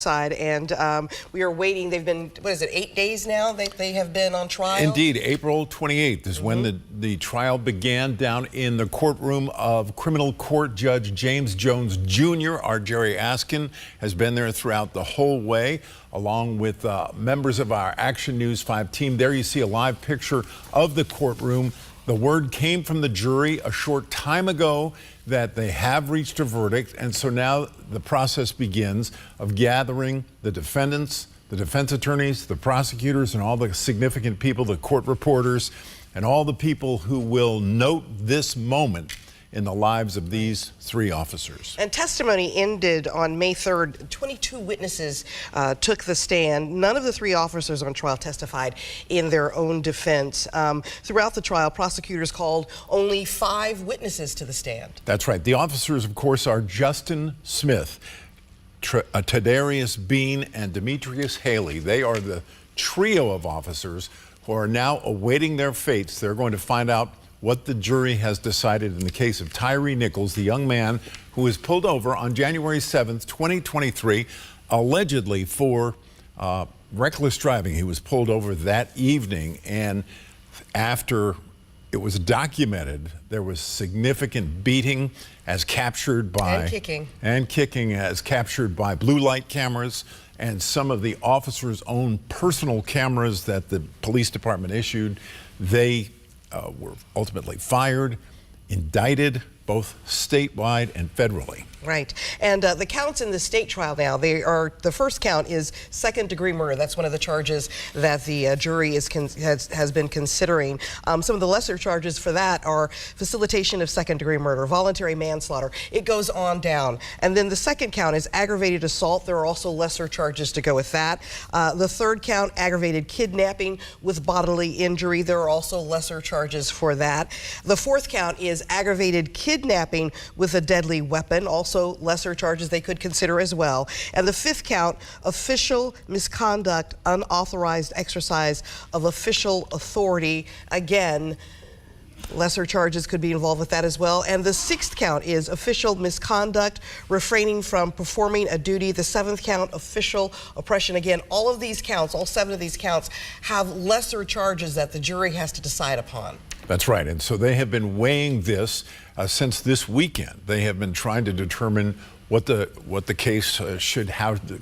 Side, and we are waiting. They've been, what is it, 8 days now they have been on trial? Indeed, April 28th is when the trial began down in the courtroom of Criminal Court Judge James Jones Jr. Our Jerry Askin has been there throughout the whole way, along with members of our Action News 5 team. There you see a live picture of the courtroom. The word came from the jury a short time ago that they have reached a verdict, and so now the process begins of gathering the defendants, the defense attorneys, the prosecutors, and all the significant people, the court reporters, and all the people who will note this moment in the lives of these three officers. And testimony ended on May 3rd. 22 witnesses took the stand. None of the three officers on trial testified in their own defense. Throughout the trial, prosecutors called only 5 witnesses to the stand. That's right. The officers, of course, are Justin Smith, Tadarius Bean, and Demetrius Haley. They are the trio of officers who are now awaiting their fates. They're going to find out what the jury has decided in the case of Tyre Nichols, the young man who was pulled over on January 7th, 2023, allegedly for reckless driving. He was pulled over that evening, and after it was documented, there was significant beating as captured by... And kicking as captured by blue light cameras and some of the officers' own personal cameras that the police department issued. They were ultimately fired, indicted, both statewide and federally. Right. And the counts in the state trial now, the first count is second-degree murder. That's one of the charges that the jury has been considering. Some of the lesser charges for that are facilitation of second-degree murder, voluntary manslaughter. It goes on down. And then the second count is aggravated assault. There are also lesser charges to go with that. The third count, aggravated kidnapping with bodily injury. There are also lesser charges for that. The fourth count is aggravated kidnapping with a deadly weapon. Also lesser charges they could consider as well. And the fifth count, official misconduct, unauthorized exercise of official authority. Again, lesser charges could be involved with that as well. And the sixth count is official misconduct, refraining from performing a duty. The seventh count, official oppression. Again, all of these counts, all 7 of these counts, have lesser charges that the jury has to decide upon. That's right. And so they have been weighing this since this weekend. They have been trying to determine how the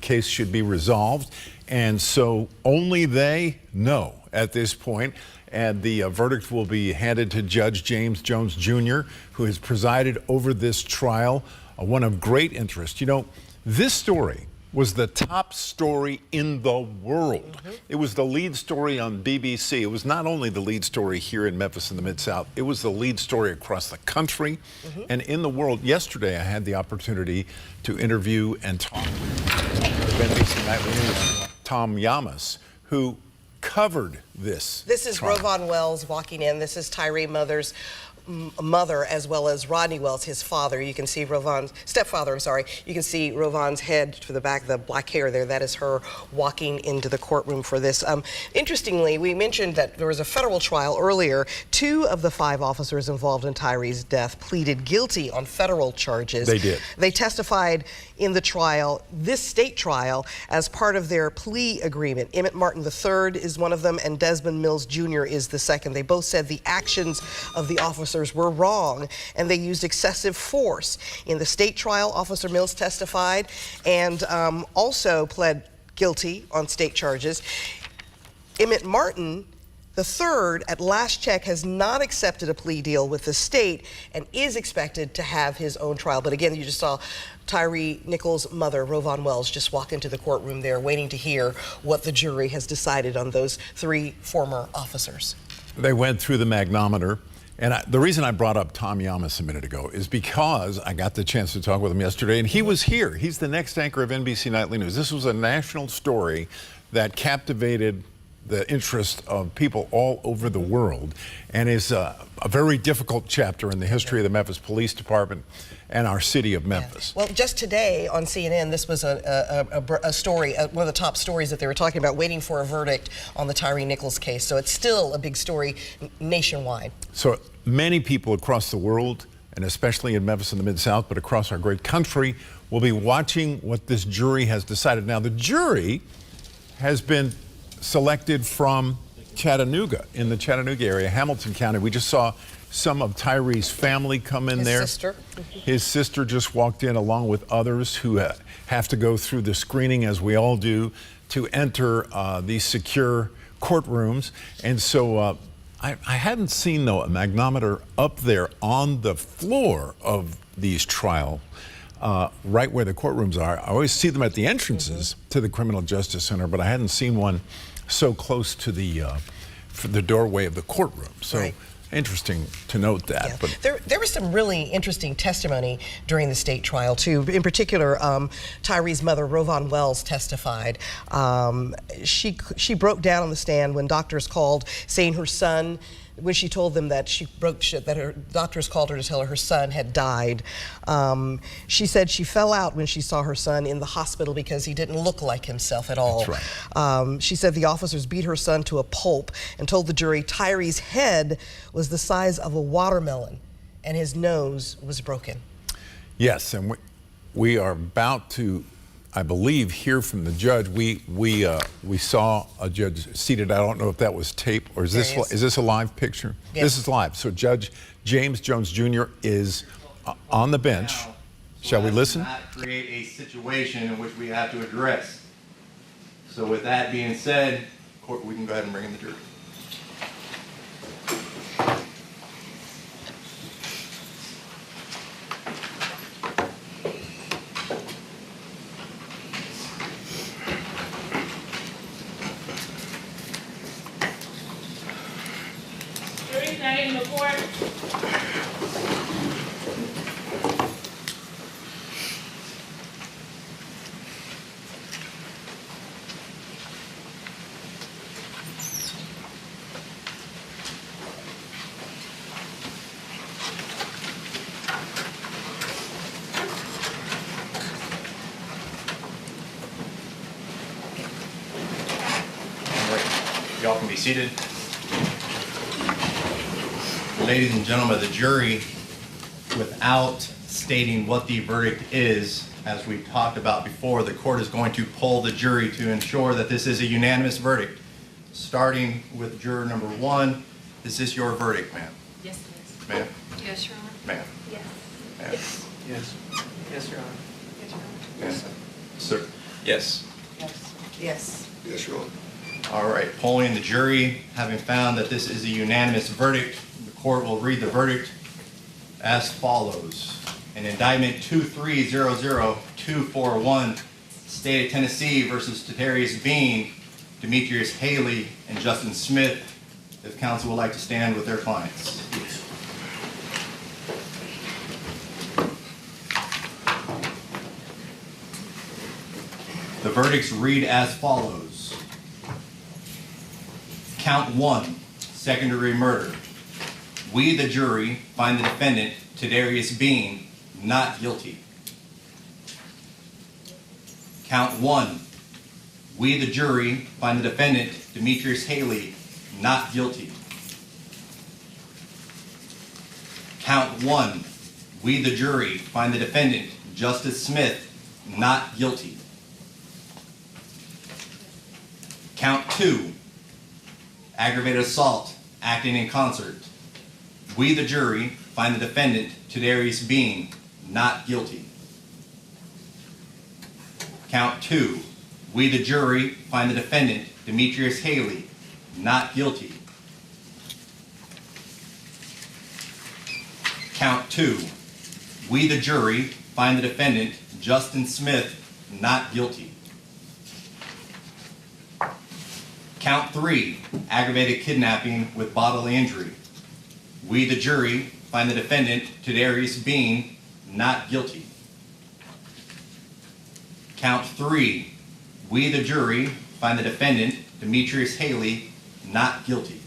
case should be resolved. And so only they know at this point. And the verdict will be handed to Judge James Jones Jr., who has presided over this trial, one of great interest. You know, this story was the top story in the world. It was the lead story on BBC. It was not only the lead story here in Memphis in the Mid-South, it was the lead story across the country and in the world. Yesterday, I had the opportunity to interview and talk with NBC Nightly News, Tom Yamas, who covered this. This is Rovon Wells walking in. This is Tyre mother's mother, as well as Rodney Wells, his father. You can see Rovon's stepfather, I'm sorry. You can see Rovon's head to the back, the black hair there. That is her walking into the courtroom for this. Interestingly, we mentioned that there was a federal trial earlier. 2 of the 5 officers involved in Tyre's death pleaded guilty on federal charges. They did. They testified in the trial, this state trial, as part of their plea agreement. Emmett Martin III is one of them, and Desmond Mills Jr. is the second. They both said the actions of the officers were wrong, and they used excessive force. In the state trial, Officer Mills testified and also pled guilty on state charges. Emmett Martin III, at last check, has not accepted a plea deal with the state and is expected to have his own trial. But again, you just saw Tyre Nichols' mother, Rovon Wells, just walk into the courtroom there, waiting to hear what the jury has decided on those 3 former officers. They went through the magnometer. And the reason I brought up Tom Yamas a minute ago is because I got the chance to talk with him yesterday, and he was here. He's the next anchor of NBC Nightly News. This was a national story that captivated the interest of people all over the world, and is a very difficult chapter in the history of the Memphis Police Department and our city of Memphis. Yeah. Well, just today on CNN, this was a story, one of the top stories that they were talking about, waiting for a verdict on the Tyre Nichols case. So it's still a big story nationwide. So many people across the world, and especially in Memphis in the Mid-South, but across our great country, We'll be watching what this jury has decided. Now, the jury has been selected from Chattanooga, in the Chattanooga area, Hamilton County. We just saw some of Tyre's family come in there. His sister. His sister just walked in along with others who have to go through the screening, as we all do, to enter these secure courtrooms. And so I hadn't seen, though, a magnetometer up there on the floor of these trials, right where the courtrooms are. I always see them at the entrances to the Criminal Justice Center, but I hadn't seen one so close to the doorway of the courtroom. So. Right. Interesting to note that. Yeah. But There was some really interesting testimony during the state trial, too. In particular, Tyre's mother, Rovon Wells, testified. She broke down on the stand when doctors called, saying her son, when she told them that that her doctors called her to tell her son had died. She said she fell out when she saw her son in the hospital because he didn't look like himself at all. That's right. She said the officers beat her son to a pulp and told the jury Tyre's head was the size of a watermelon and his nose was broken. yes, and we are about to, I believe, hear from the judge. We saw a judge seated. I don't know if that was tape or is this a live picture? Yes. This is live. So Judge James Jones Jr. is on the bench. Shall we listen? Not create a situation in which we have to address. So with that being said, court, we can go ahead and bring in the jury. Jury's now in the court. All right, y'all can be seated. Ladies and gentlemen of the jury, without stating what the verdict is, as we talked about before, the court is going to poll the jury to ensure that this is a unanimous verdict. Starting with juror number 1, is this your verdict, ma'am? Yes, please. Ma'am? Yes, Your Honor. Ma'am? Yes. Ma'am? Yes. Yes, Your Honor. Yes, Your Honor. Yes. Sir? Yes. Yes. Yes. Yes, Your Honor. All right, polling the jury, having found that this is a unanimous verdict, the court will read the verdict as follows. In indictment 2300241, State of Tennessee versus Tatarius Bean, Demetrius Haley, and Justin Smith. If counsel would like to stand with their clients. The verdicts read as follows. Count 1, second-degree murder. We, the jury, find the defendant, Tatarius Bean, not guilty. Count 1. We, the jury, find the defendant, Demetrius Haley, not guilty. Count 1. We, the jury, find the defendant, Justice Smith, not guilty. Count 2. Aggravated assault, acting in concert. We, the jury, find the defendant, Tatarius Bean, not guilty. Count 2. We, the jury, find the defendant, Demetrius Haley, not guilty. Count 2. We, the jury, find the defendant, Justin Smith, not guilty. Count 3. Aggravated kidnapping with bodily injury. We, the jury, find the defendant, Tatarius Bean, not guilty. Count 3. We, the jury, find the defendant, Demetrius Haley, not guilty.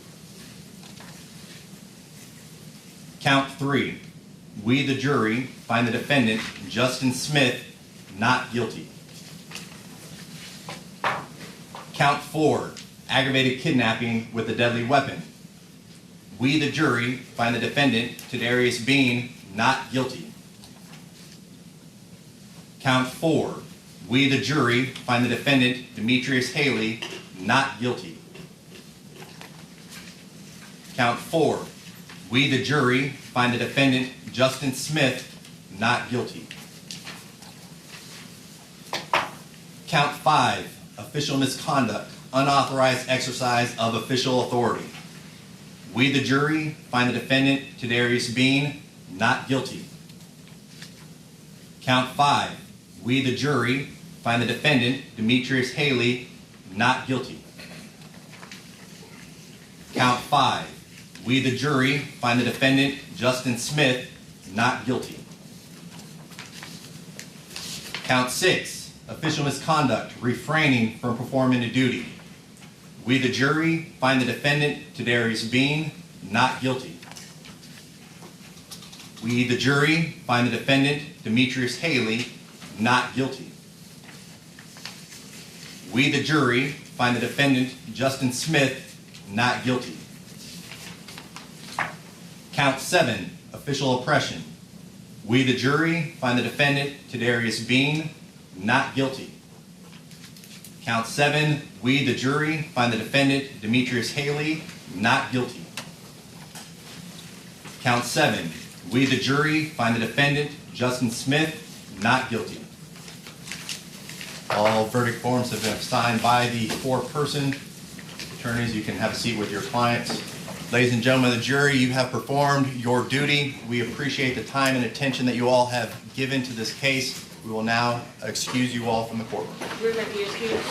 Count 3. We, the jury, find the defendant, Justin Smith, not guilty. Count 4. Aggravated kidnapping with a deadly weapon. We, the jury, find the defendant, Tatarius Bean, not guilty. Count 4, we, the jury, find the defendant, Demetrius Haley, not guilty. Count 4, we, the jury, find the defendant, Justin Smith, not guilty. Count 5, official misconduct, unauthorized exercise of official authority. We, the jury, find the defendant, Tadarius Bean, not guilty. Count 5, we, the jury, find the defendant, Demetrius Haley, not guilty. Count 5, we, the jury, find the defendant, Justin Smith, not guilty. Count 6, official misconduct, refraining from performing a duty. We, the jury, find the defendant, Tadarius Bean, not guilty. We, the jury, find the defendant, Demetrius Haley, not guilty. We, the jury, find the defendant, Justin Smith, not guilty. Count 7, official oppression. We, the jury, find the defendant, Tadarius Bean, not guilty. Count 7, we, the jury, find the defendant, Demetrius Haley, not guilty. Count 7, we, the jury, find the defendant, Justin Smith, not guilty. All verdict forms have been signed by the foreperson. Attorneys, you can have a seat with your clients. Ladies and gentlemen of the jury, you have performed your duty. We appreciate the time and attention that you all have given to this case. We will now excuse you all from the courtroom. We're going to be excused.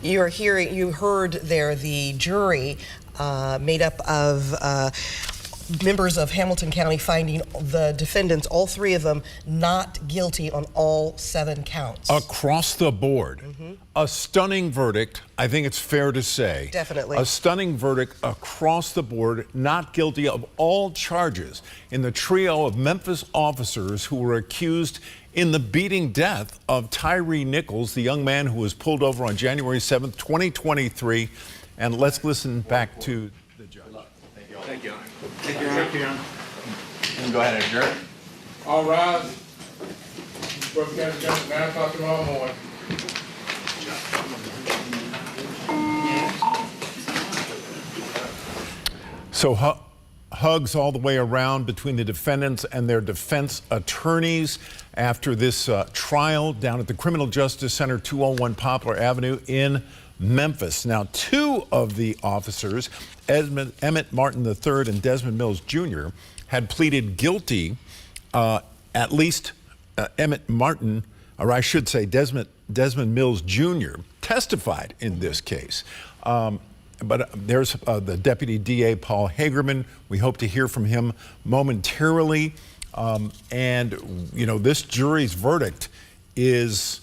You heard there the jury made up of members of Hamilton County finding the defendants, all three of them, not guilty on all 7 counts. Across the board. A stunning verdict, I think it's fair to say. Definitely. A stunning verdict across the board, not guilty of all charges in the trio of Memphis officers who were accused in the beating death of Tyre Nichols, the young man who was pulled over on January 7th, 2023. And let's listen back to the judge. Thank you all. Thank you, Honor. Thank you, Your Honor. You can go ahead and adjourn. All rise. Brooke County Judge, 9 o'clock tomorrow morning. So hugs all the way around between the defendants and their defense attorneys after this trial down at the Criminal Justice Center, 201 Poplar Avenue in Memphis. Now, 2 of the officers, Emmett Martin III and Desmond Mills Jr., had pleaded guilty. At least Emmett Martin, or I should say Desmond Mills Jr., testified in this case. But there's the Deputy DA, Paul Hagerman. We hope to hear from him momentarily. And, you know, this jury's verdict is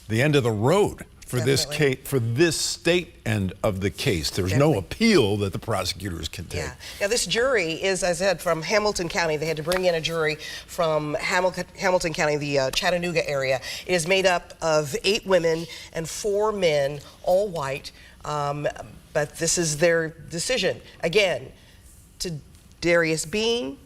the end of the road for this case, for this state end of the case. There's no appeal that the prosecutors can take. Yeah. Now, this jury is, as I said, from Hamilton County. They had to bring in a jury from Hamilton County, the Chattanooga area. It is made up of 8 women and 4 men, all white. But this is their decision. Again, to Darius Bean,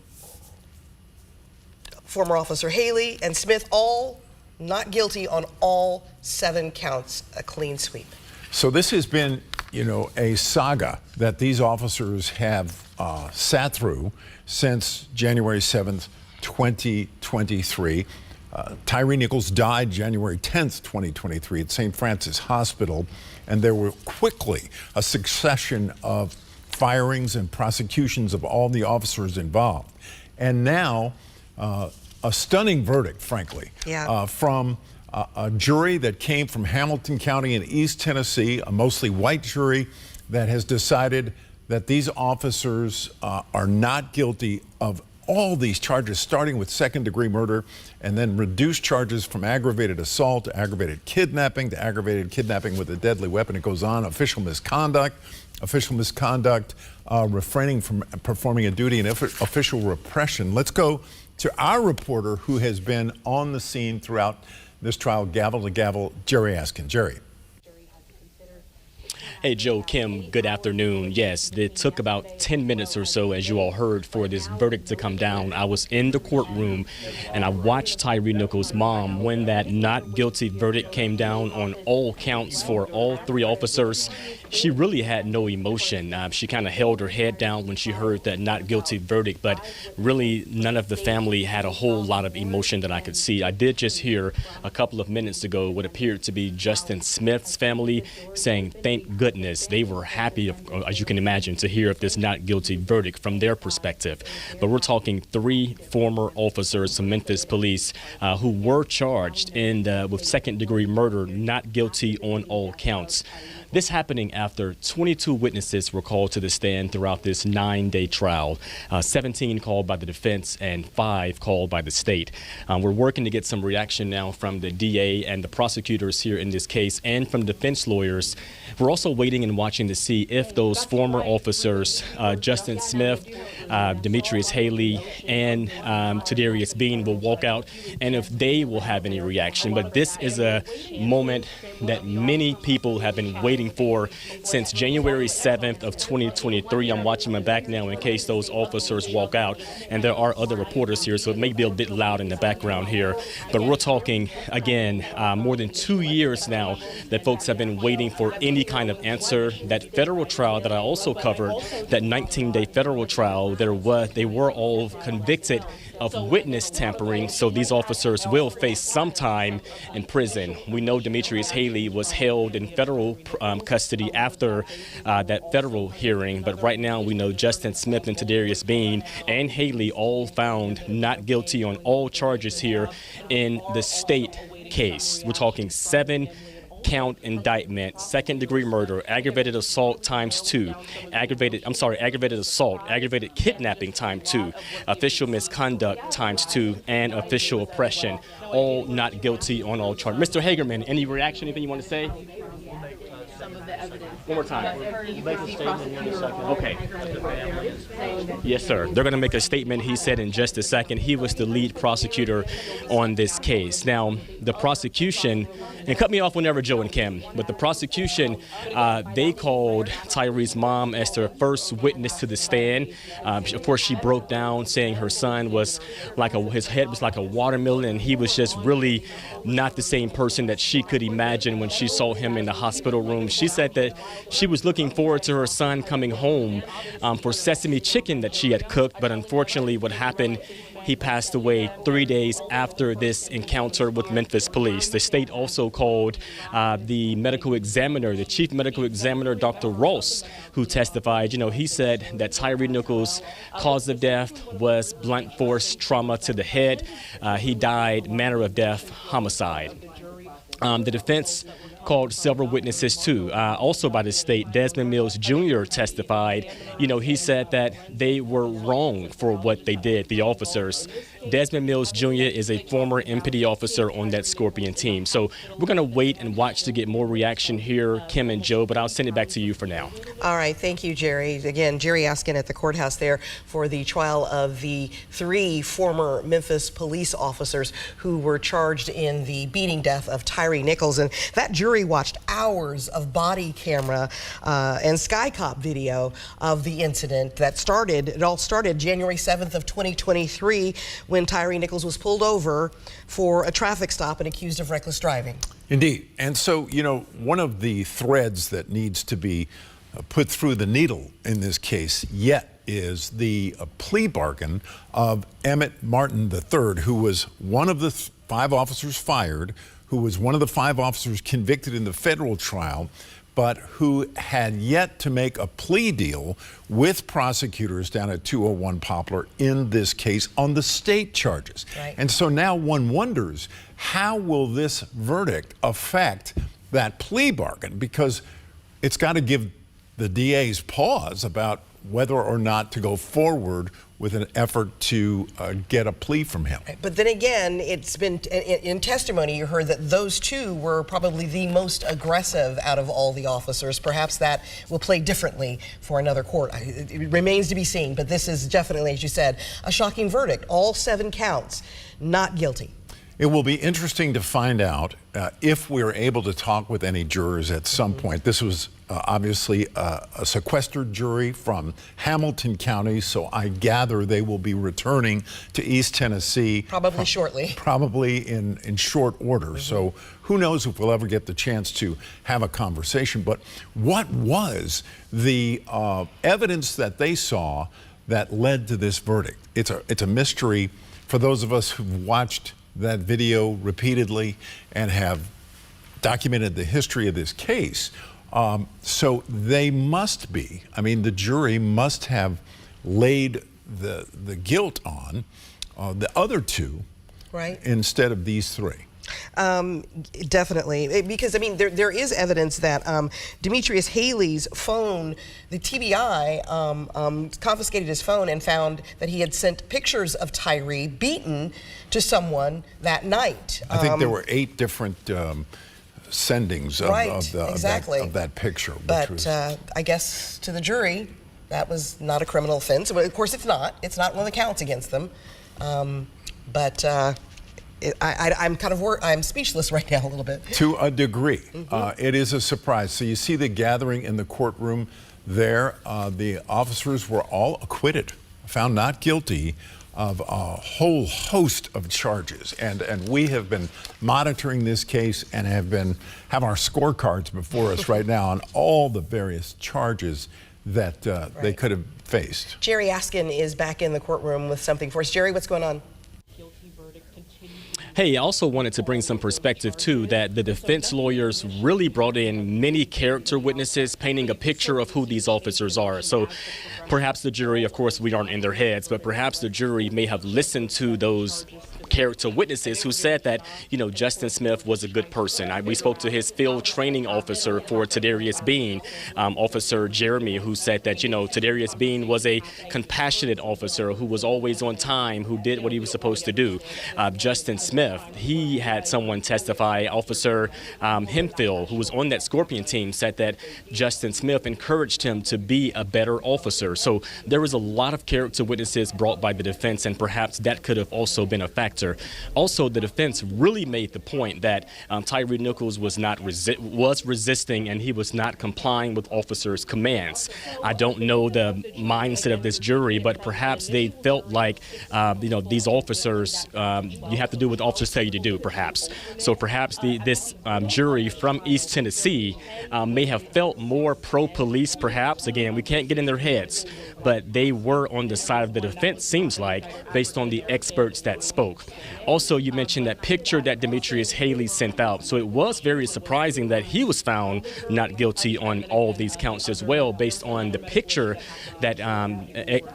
former Officer Haley, and Smith, all not guilty on all 7 counts, a clean sweep. So this has been, you know, a saga that these officers have sat through since January 7th, 2023. Tyre Nichols died January 10th, 2023 at St. Francis Hospital, and there were quickly a succession of firings and prosecutions of all the officers involved. And now, a stunning verdict, frankly, from a jury that came from Hamilton County in East Tennessee, a mostly white jury that has decided that these officers are not guilty of all these charges, starting with second-degree murder and then reduced charges from aggravated assault to aggravated kidnapping with a deadly weapon. It goes on. Official misconduct, refraining from performing a duty, and official repression. Let's go to our reporter who has been on the scene throughout this trial, gavel to gavel, Jerry Askin. Jerry. Hey, Joe, Kim, good afternoon. Yes, it took about 10 minutes or so, as you all heard, for this verdict to come down. I was in the courtroom and I watched Tyre Nichols' mom when that not guilty verdict came down on all counts for all three officers. She really had no emotion. She kind of held her head down when she heard that not guilty verdict, but really none of the family had a whole lot of emotion that I could see. I did just hear a couple of minutes ago what appeared to be Justin Smith's family saying, thank goodness. They were happy, as you can imagine, to hear of this not guilty verdict from their perspective. But we're talking three former officers from Memphis police who were charged with second-degree murder, not guilty on all counts. This happening after 22 witnesses were called to the stand throughout this 9-day trial, 17 called by the defense and 5 called by the state. We're working to get some reaction now from the DA and the prosecutors here in this case and from defense lawyers. We're also waiting and watching to see if those former officers, Justin Smith, Demetrius Haley, and Tadarius Bean will walk out and if they will have any reaction. But this is a moment that many people have been waiting for since January 7th of 2023. I'm watching my back now in case those officers walk out, and there are other reporters here, so it may be a bit loud in the background here. But we're talking, again, more than 2 years now that folks have been waiting for any kind of answer. That federal trial that I also covered, that 19-day federal trial, they were all convicted of witness tampering, so these officers will face some time in prison. We know Demetrius Haley was held in federal custody after that federal hearing, but right now we know Justin Smith and Tadarius Bean and Haley all found not guilty on all charges here in the state case. We're talking 7-count indictment, second-degree murder, aggravated assault ×2, aggravated assault, aggravated kidnapping ×2, official misconduct ×2, and official oppression, all not guilty on all charges. Mr. Hagerman, any reaction, anything you want to say? Some of the evidence. One more time. Make a statement in a second. Okay. Yes, sir. They're going to make a statement, he said, in just a second. He was the lead prosecutor on this case. Now, the prosecution, and cut me off whenever, Joe and Kim, but the prosecution, they called Tyre's mom as their first witness to the stand. Of course, she broke down saying her son was his head was like a watermelon, and he was just really not the same person that she could imagine when she saw him in the hospital room. She said that she was looking forward to her son coming home for sesame chicken that she had cooked, but unfortunately what happened, he passed away 3 days after this encounter with Memphis police. The state also called the medical examiner, the chief medical examiner, Dr. Ross, who testified. You know, he said that Tyre Nichols' cause of death was blunt force trauma to the head. He died, manner of death, homicide. The defense called several witnesses too, also by the state. Desmond Mills Jr. testified. You know, he said that they were wrong for what they did, the officers. Desmond Mills Jr. is a former MPD officer on that Scorpion team. So we're going to wait and watch to get more reaction here, Kim and Joe, but I'll send it back to you for now. All right, thank you, Jerry. Again, Jerry Askin at the courthouse there for the trial of the 3 former Memphis police officers who were charged in the beating death of Tyre Nichols. And that jury watched hours of body camera and SkyCop video of the incident that started. It all started January 7th of 2023 when Tyre Nichols was pulled over for a traffic stop and accused of reckless driving. Indeed. And so, you know, one of the threads that needs to be put through the needle in this case yet is the plea bargain of Emmett Martin III, who was one of the 5 officers fired, who was one of the 5 officers convicted in the federal trial, but who had yet to make a plea deal with prosecutors down at 201 Poplar in this case on the state charges. Right. And so now one wonders, how will this verdict affect that plea bargain? Because it's got to give the DA's pause about whether or not to go forward with an effort to get a plea from him. But then again, it's been in testimony, you heard that those 2 were probably the most aggressive out of all the officers. Perhaps that will play differently for another court. It remains to be seen, but this is definitely, as you said, a shocking verdict. All 7 counts, not guilty. It will be interesting to find out if we're able to talk with any jurors at some point. This was obviously a sequestered jury from Hamilton County, so I gather they will be returning to East Tennessee. Probably shortly. Probably in short order. So who knows if we'll ever get the chance to have a conversation. But what was the evidence that they saw that led to this verdict? It's a mystery for those of us who've watched that video repeatedly and have documented the history of this case. So they must be, I mean, the jury must have laid the guilt on the other two, Right. instead of these three. Definitely, because I mean there is evidence that Demetrius Haley's phone, the TBI confiscated his phone and found that he had sent pictures of Tyre beaten to someone that night. I think there were 8 different sendings of, Right, of that picture. But which was, I guess to the jury, that was not a criminal offense. Well, of course, it's not. It's not one of the counts against them. I'm kind of I'm speechless right now a little bit. to a degree, it is a surprise. So you see the gathering in the courtroom there. The officers were all acquitted, found not guilty of a whole host of charges. And we have been monitoring this case and have our scorecards before us right now on all the various charges that they could have faced. Jerry Askin is back in the courtroom with something for us. Jerry, what's going on? Hey, I also wanted to bring some perspective, too, that the defense lawyers really brought in many character witnesses, painting a picture of who these officers are. So perhaps the jury, of course, we aren't in their heads, but perhaps the jury may have listened to those character witnesses who said that, you know, Justin Smith was a good person. We spoke to his field training officer for Tadarius Bean, Officer Jeremy, who said that, you know, Tadarius Bean was a compassionate officer who was always on time, who did what he was supposed to do. Justin Smith, he had someone testify, Officer Hemphill, who was on that Scorpion team, said that Justin Smith encouraged him to be a better officer. So there was a lot of character witnesses brought by the defense, and perhaps that could have also been a factor. Also, the defense really made the point that Tyre Nichols was resisting and he was not complying with officers' commands. I don't know the mindset of this jury, but perhaps they felt like, you know, these officers, you have to do what officers tell you to do, perhaps. So perhaps this jury from East Tennessee may have felt more pro-police, perhaps. Again, we can't get in their heads, but they were on the side of the defense, seems like, based on the experts that spoke. Also, you mentioned that picture that Demetrius Haley sent out. So it was very surprising that he was found not guilty on all of these counts as well, based on the picture that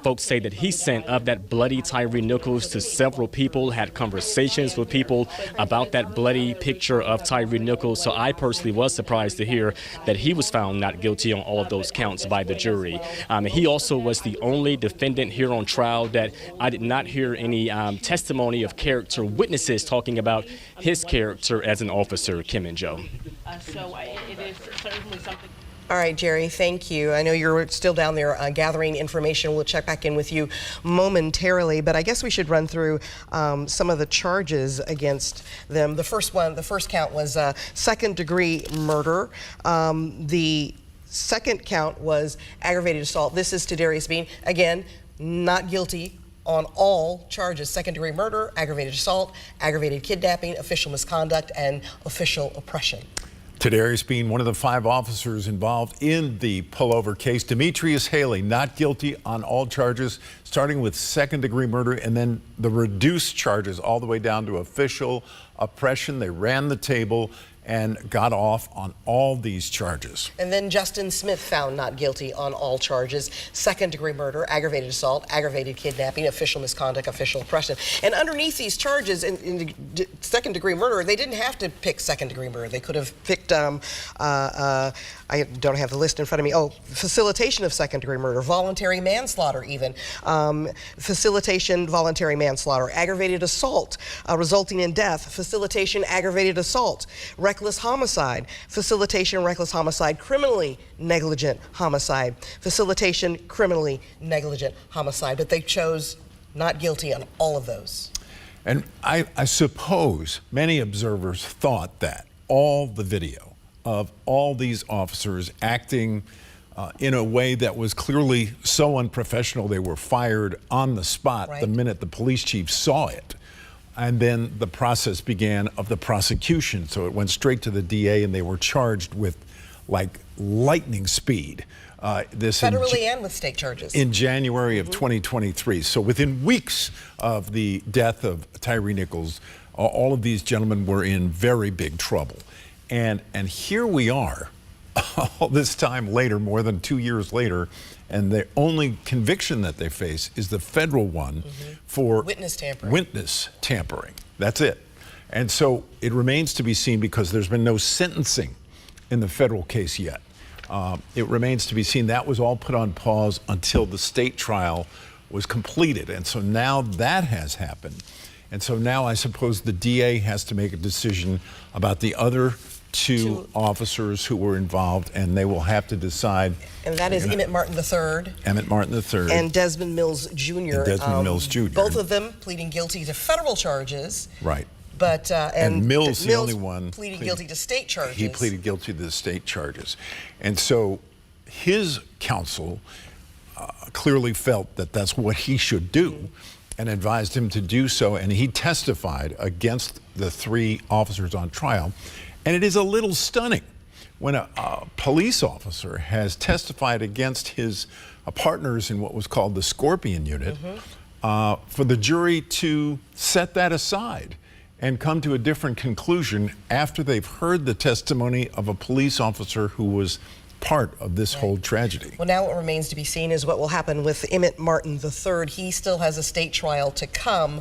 folks say that he sent of that bloody Tyre Nichols to several people, had conversations with people about that bloody picture of Tyre Nichols. So I personally was surprised to hear that he was found not guilty on all of those counts by the jury. He also was the only defendant here on trial that I did not hear any testimony of character witnesses talking about his character as an officer, Kim and Joe. So it is certainly something. All right, Jerry, thank you. I know you're still down there gathering information. We'll check back in with you momentarily, but I guess we should run through some of the charges against them. The first count was second-degree murder. The second count was aggravated assault. This is Tadarius Bean. Again, not guilty on all charges: second-degree murder, aggravated assault, aggravated kidnapping, official misconduct, and official oppression. Tadarius Bean, one of the 5 officers involved in the pullover case. Demetrius Haley, not guilty on all charges, starting with second-degree murder and then the reduced charges all the way down to official oppression. They ran the table and got off on all these charges. And then Justin Smith found not guilty on all charges: second-degree murder, aggravated assault, aggravated kidnapping, official misconduct, official oppression. And underneath these charges in second-degree murder, they didn't have to pick second-degree murder. They could have picked, I don't have the list in front of me. Oh, facilitation of second-degree murder, voluntary manslaughter even, facilitation, voluntary manslaughter, aggravated assault resulting in death, facilitation, aggravated assault, reckless homicide, facilitation, reckless homicide, criminally negligent homicide, facilitation, criminally negligent homicide. But they chose not guilty on all of those. And I suppose many observers thought that all the video of all these officers acting in a way that was clearly so unprofessional, they were fired on the spot the minute the police chief saw it. And then the process began of the prosecution. So it went straight to the DA, and they were charged with like lightning speed. Federally and with state charges. In January of 2023. So within weeks of the death of Tyre Nichols, all of these gentlemen were in very big trouble. And here we are, all this time later, more than 2 years later, and the only conviction that they face is the federal one for witness tampering. Witness tampering. That's it. And so it remains to be seen, because there's been no sentencing in the federal case yet. It remains to be seen. That was all put on pause until the state trial was completed. And so now that has happened. And so now I suppose the DA has to make a decision about the other two officers who were involved, and they will have to decide. And that is Emmett Martin III. Emmett Martin III. And Desmond Mills Jr. And Desmond Mills Jr. Both of them pleading guilty to federal charges. Right. But and Mills, the only one, pleading guilty to state charges. He pleaded guilty to the state charges. And so his counsel clearly felt that that's what he should do, and advised him to do so. And he testified against the three officers on trial. And it is a little stunning when a police officer has testified against his partners in what was called the Scorpion Unit, for the jury to set that aside and come to a different conclusion after they've heard the testimony of a police officer who was part of this whole tragedy. Well, now what remains to be seen is what will happen with Emmett Martin III. He still has a state trial to come.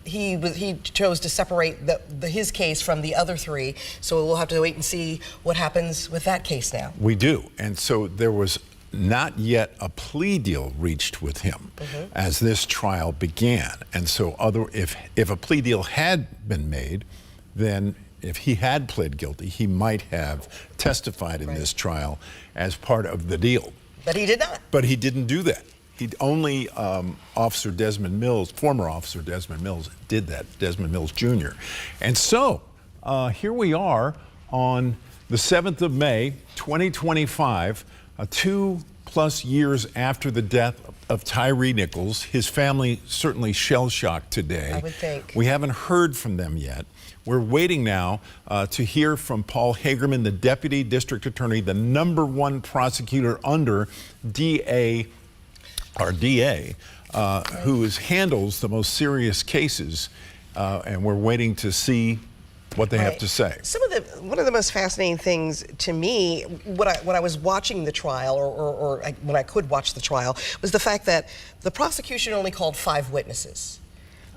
He chose to separate his case from the other three, so we'll have to wait and see what happens with that case now. We do, and so there was not yet a plea deal reached with him as this trial began. And so if a plea deal had been made, then if he had pled guilty, he might have testified in this trial as part of the deal. But he did not. But he didn't do that. Only Officer Desmond Mills, former Officer Desmond Mills, did that, Desmond Mills Jr. And so here we are on the 7th of May, 2025, 2+ years after the death of Tyre Nichols. His family certainly shell-shocked today. I would think. We haven't heard from them yet. We're waiting now to hear from Paul Hagerman, the Deputy District Attorney, the #1 prosecutor under DA, who handles the most serious cases, and we're waiting to see what they have to say. One of the most fascinating things to me, when I was watching the trial, or when I could watch the trial, was the fact that the prosecution only called 5 witnesses.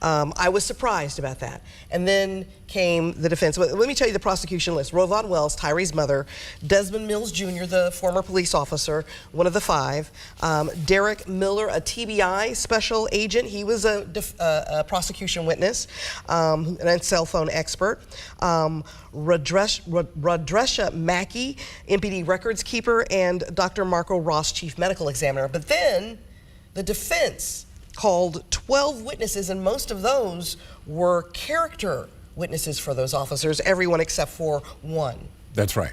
I was surprised about that. And then came the defense. Let me tell you the prosecution list. Rovon Wells, Tyre's mother, Desmond Mills Jr., the former police officer, one of the 5, Derek Miller, a TBI special agent. He was a prosecution witness, and a cell phone expert. Radresha Mackey, MPD records keeper, and Dr. Marco Ross, chief medical examiner. But then the defense called 12 witnesses, and most of those were character witnesses for those officers, everyone except for one. That's right.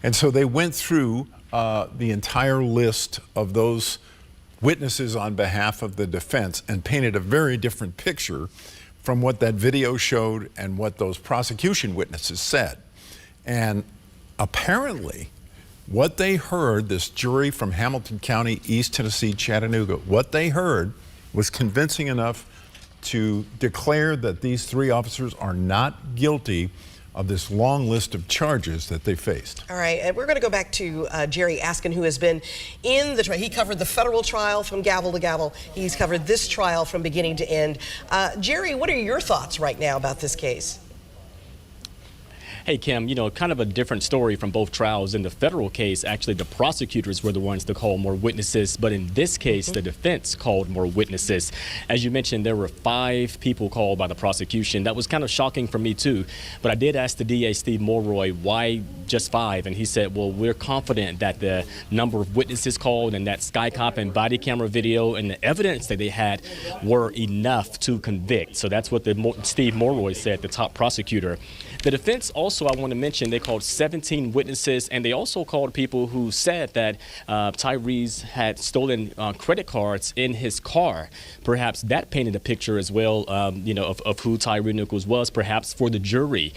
And so they went through the entire list of those witnesses on behalf of the defense and painted a very different picture from what that video showed and what those prosecution witnesses said. And apparently, what they heard, this jury from Hamilton County, East Tennessee, Chattanooga, what they heard was convincing enough to declare that these 3 officers are not guilty of this long list of charges that they faced. All right, and we're going to go back to Jerry Askin, who has been in the trial. He covered the federal trial from gavel to gavel. He's covered this trial from beginning to end. Jerry, what are your thoughts right now about this case? Hey, Kim, kind of a different story from both trials. In the federal case, actually, the prosecutors were the ones to call more witnesses. But in this case, the defense called more witnesses. As you mentioned, there were 5 people called by the prosecution. That was kind of shocking for me, too. But I did ask the DA, Steve Mulroy, why just 5? And he said, well, we're confident that the number of witnesses called and that Skycop and body camera video and the evidence that they had were enough to convict. So that's what Steve Mulroy said, the top prosecutor. The defense also, I want to mention, they called 17 witnesses, and they also called people who said that Tyrese had stolen credit cards in his car. Perhaps that painted a picture as well, of who Tyre Nichols was, perhaps for the jury.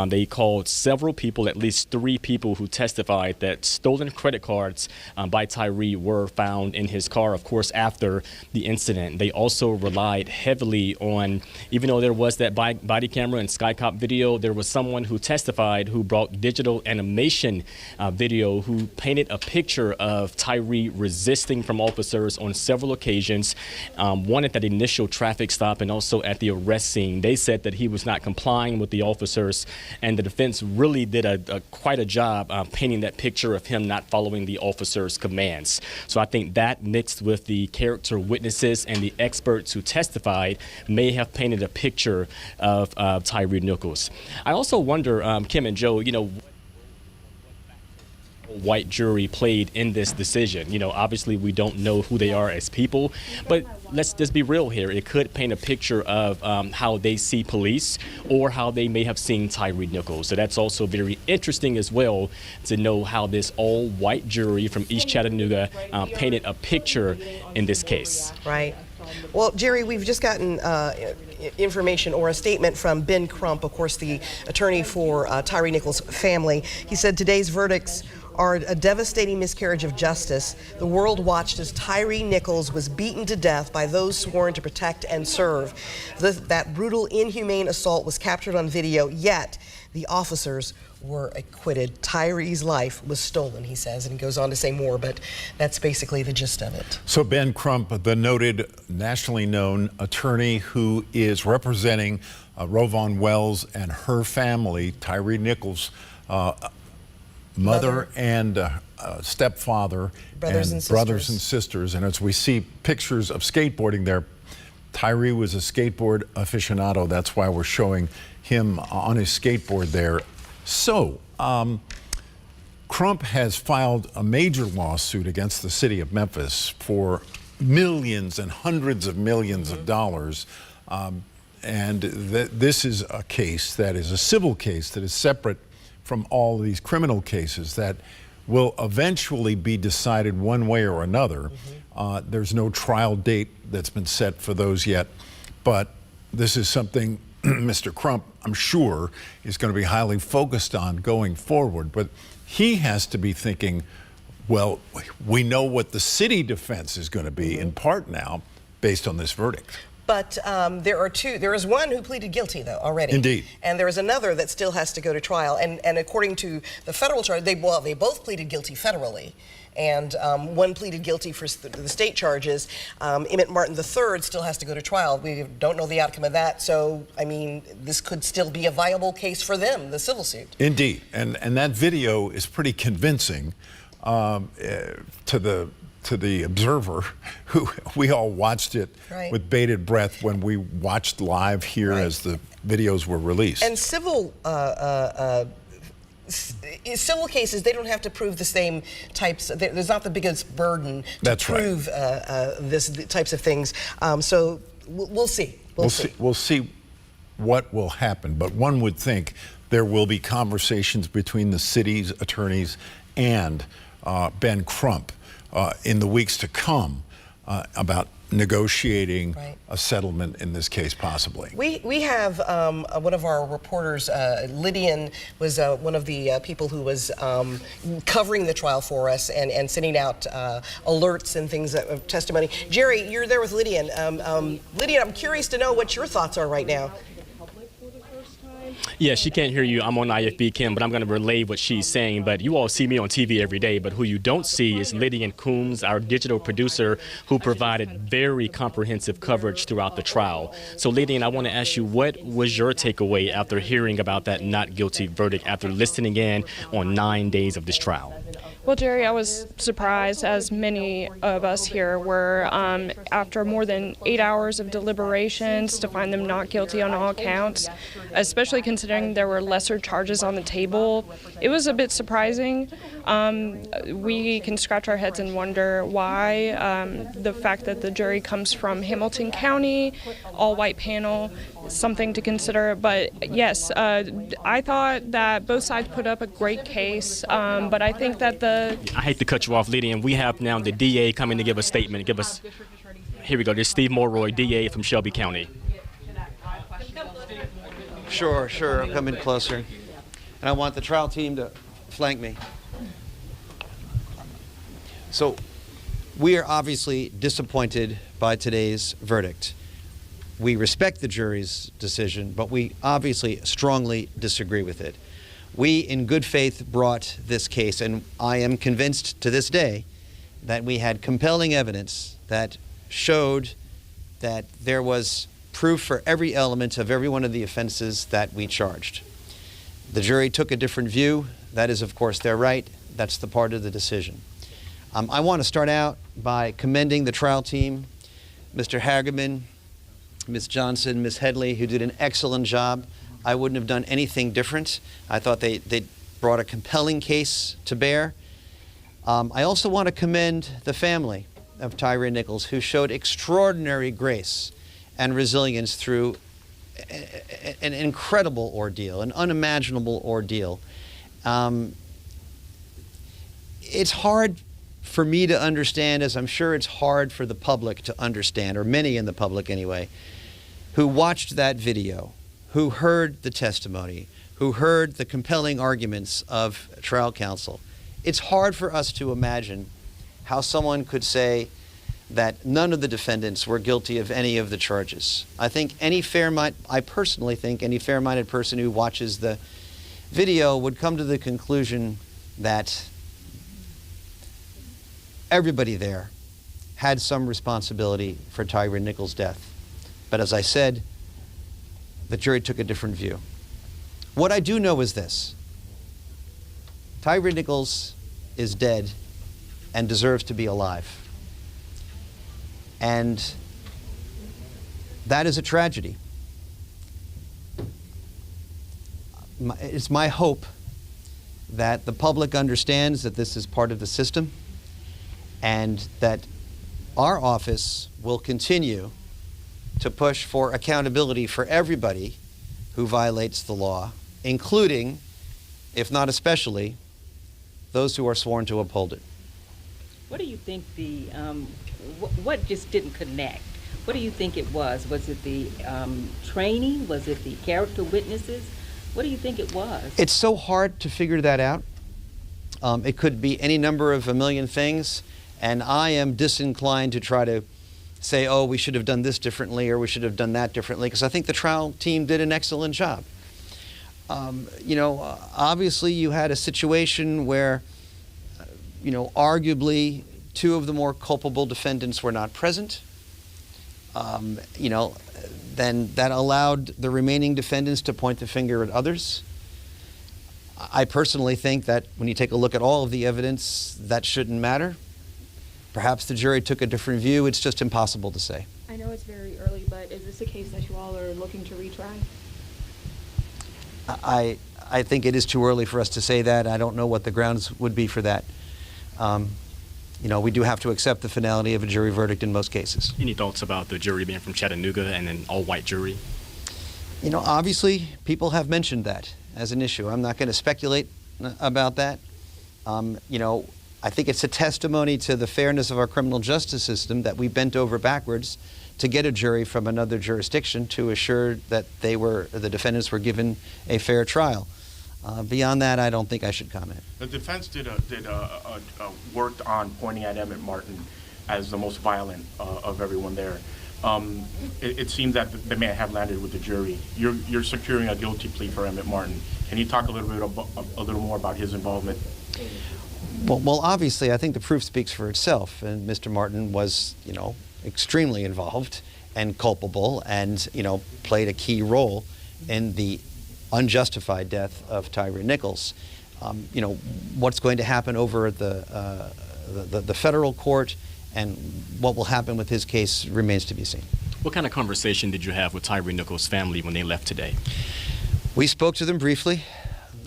They called several people, at least 3 people who testified that stolen credit cards by Tyre were found in his car, of course, after the incident. They also relied heavily on, even though there was that body camera and Skycop video, there was someone who testified who brought digital animation video who painted a picture of Tyre resisting from officers on several occasions, one at that initial traffic stop and also at the arrest scene. They said that he was not complying with the officers, and the defense really did quite a job painting that picture of him not following the officers' commands. So I think that, mixed with the character witnesses and the experts who testified, may have painted a picture of Tyre Nichols. I also wonder, Kim and Joe, white jury played in this decision. Obviously we don't know who they are as people, but let's just be real here. It could paint a picture of how they see police or how they may have seen Tyre Nichols. So that's also very interesting as well to know how this all-white jury from East Chattanooga painted a picture in this case. Right. Well, Jerry, we've just gotten information or a statement from Ben Crump, of course, the attorney for Tyre Nichols' family. He said today's verdicts are a devastating miscarriage of justice. The world watched as Tyre Nichols was beaten to death by those sworn to protect and serve. That brutal, inhumane assault was captured on video, yet the officers were acquitted. Tyre's life was stolen, he says, and he goes on to say more, but that's basically the gist of it. So Ben Crump, the noted, nationally known attorney who is representing Rovon Wells and her family, Tyre Nichols' mother and stepfather, brothers and sisters. And as we see pictures of skateboarding there, Tyre was a skateboard aficionado. That's why we're showing him on his skateboard there. So, Crump has filed a major lawsuit against the city of Memphis for millions and hundreds of millions of dollars. And this is a case that is a civil case that is separate from all these criminal cases that will eventually be decided one way or another. There's no trial date that's been set for those yet, but this is something Mr. Crump, I'm sure, is going to be highly focused on going forward. But he has to be thinking, well, we know what the city defense is going to be in part now based on this verdict. But there are 2. There is one who pleaded guilty, though, already. Indeed. And there is another that still has to go to trial. And according to the federal charge, they both pleaded guilty federally. And one pleaded guilty for the state charges. Emmett Martin III still has to go to trial. We don't know the outcome of that. So, I mean, this could still be a viable case for them, the civil suit. Indeed. And that video is pretty convincing to the observer, who we all watched it with bated breath when we watched live here as the videos were released. And civil cases, they don't have to prove the same types. There's not the biggest burden to prove this types of things. So we'll see. We'll see what will happen. But one would think there will be conversations between the city's attorneys and Ben Crump in the weeks to come about negotiating a settlement in this case, possibly. We have one of our reporters, Lydian, was one of the people who was covering the trial for us and sending out alerts and things of testimony. Jerry, you're there with Lydian. Lydian, I'm curious to know what your thoughts are right now. first time? Yeah, she can't hear you. I'm on IFB, Kim, but I'm going to relay what she's saying. But you all see me on TV every day, but who you don't see is Lydian Coombs, our digital producer, who provided very comprehensive coverage throughout the trial. So, Lydian, I want to ask you, what was your takeaway after hearing about that not guilty verdict, after listening in on 9 days of this trial? Well, Jerry, I was surprised, as many of us here were, after more than 8 hours of deliberations, to find them not guilty on all counts, especially considering there were lesser charges on the table. It was a bit surprising. We can scratch our heads and wonder why. The fact that the jury comes from Hamilton County, all-white panel, something to consider. But yes, I thought that both sides put up a great case, but I think that I hate to cut you off, Lydian. We have now the DA coming to give a statement. Here we go. There's Steve Morroy, DA from Shelby County. Sure. I'm coming closer. And I want the trial team to flank me. So, we are obviously disappointed by today's verdict. We respect the jury's decision, but we obviously strongly disagree with it. We, in good faith, brought this case, and I am convinced to this day that we had compelling evidence that showed that there was proof for every element of every one of the offenses that we charged. The jury took a different view. That is, of course, their right. That's the part of the decision. I want to start out by commending the trial team, Mr. Hagerman, Ms. Johnson, Ms. Headley, who did an excellent job. I wouldn't have done anything different. I thought they brought a compelling case to bear. I also want to commend the family of Tyre Nichols, who showed extraordinary grace and resilience through an incredible ordeal, an unimaginable ordeal. It's hard for me to understand, as I'm sure it's hard for the public to understand, or many in the public anyway, who watched that video, who heard the testimony, who heard the compelling arguments of trial counsel. It's hard for us to imagine how someone could say that none of the defendants were guilty of any of the charges. I personally think any fair-minded person who watches the video would come to the conclusion that everybody there had some responsibility for Tyre Nichols' death. But as I said, the jury took a different view. What I do know is this: Tyre Nichols is dead and deserves to be alive. And that is a tragedy. It's my hope that the public understands that this is part of the system, and that our office will continue to push for accountability for everybody who violates the law, including, if not especially, those who are sworn to uphold it. What do you think what just didn't connect? What do you think it was? Was it the training? Was it the character witnesses? What do you think it was? It's so hard to figure that out. It could be any number of a million things, and I am disinclined to try to say, oh, we should have done this differently or we should have done that differently, because I think the trial team did an excellent job. Obviously you had a situation where, arguably two of the more culpable defendants were not present. Then that allowed the remaining defendants to point the finger at others. I personally think that when you take a look at all of the evidence, that shouldn't matter. Perhaps the jury took a different view. It's just impossible to say. I know it's very early, but is this a case that you all are looking to retry? I think it is too early for us to say that. I don't know what the grounds would be for that. We do have to accept the finality of a jury verdict in most cases. Any thoughts about the jury being from Chattanooga and an all-white jury? Obviously, people have mentioned that as an issue. I'm not going to speculate about that. I think it's a testimony to the fairness of our criminal justice system that we bent over backwards to get a jury from another jurisdiction to assure that the defendants were given a fair trial. Beyond that, I don't think I should comment. The defense worked on pointing at Emmett Martin as the most violent of everyone there. it seems that the man have landed with the jury. You're securing a guilty plea for Emmett Martin. Can you talk a little more about his involvement? Well, obviously, I think the proof speaks for itself, and Mr. Martin was, extremely involved and culpable, and played a key role in the unjustified death of Tyre Nichols. What's going to happen over at the federal court and what will happen with his case remains to be seen. What kind of conversation did you have with Tyre Nichols' family when they left today? We spoke to them briefly.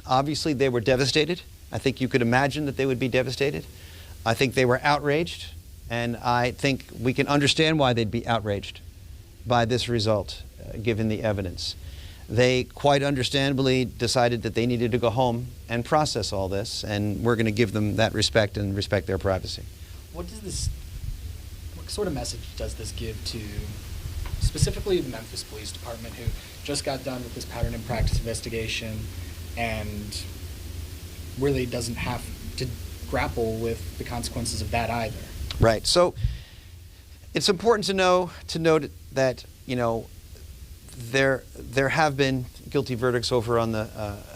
Obviously, they were devastated. I think you could imagine that they would be devastated. I think they were outraged, and I think we can understand why they'd be outraged by this result, given the evidence. They quite understandably decided that they needed to go home and process all this, and we're going to give them that respect and respect their privacy. What sort of message does this give to specifically the Memphis Police Department, who just got done with this pattern and practice investigation and really doesn't have to grapple with the consequences of that either? Right. So it's important to note that there have been guilty verdicts over on the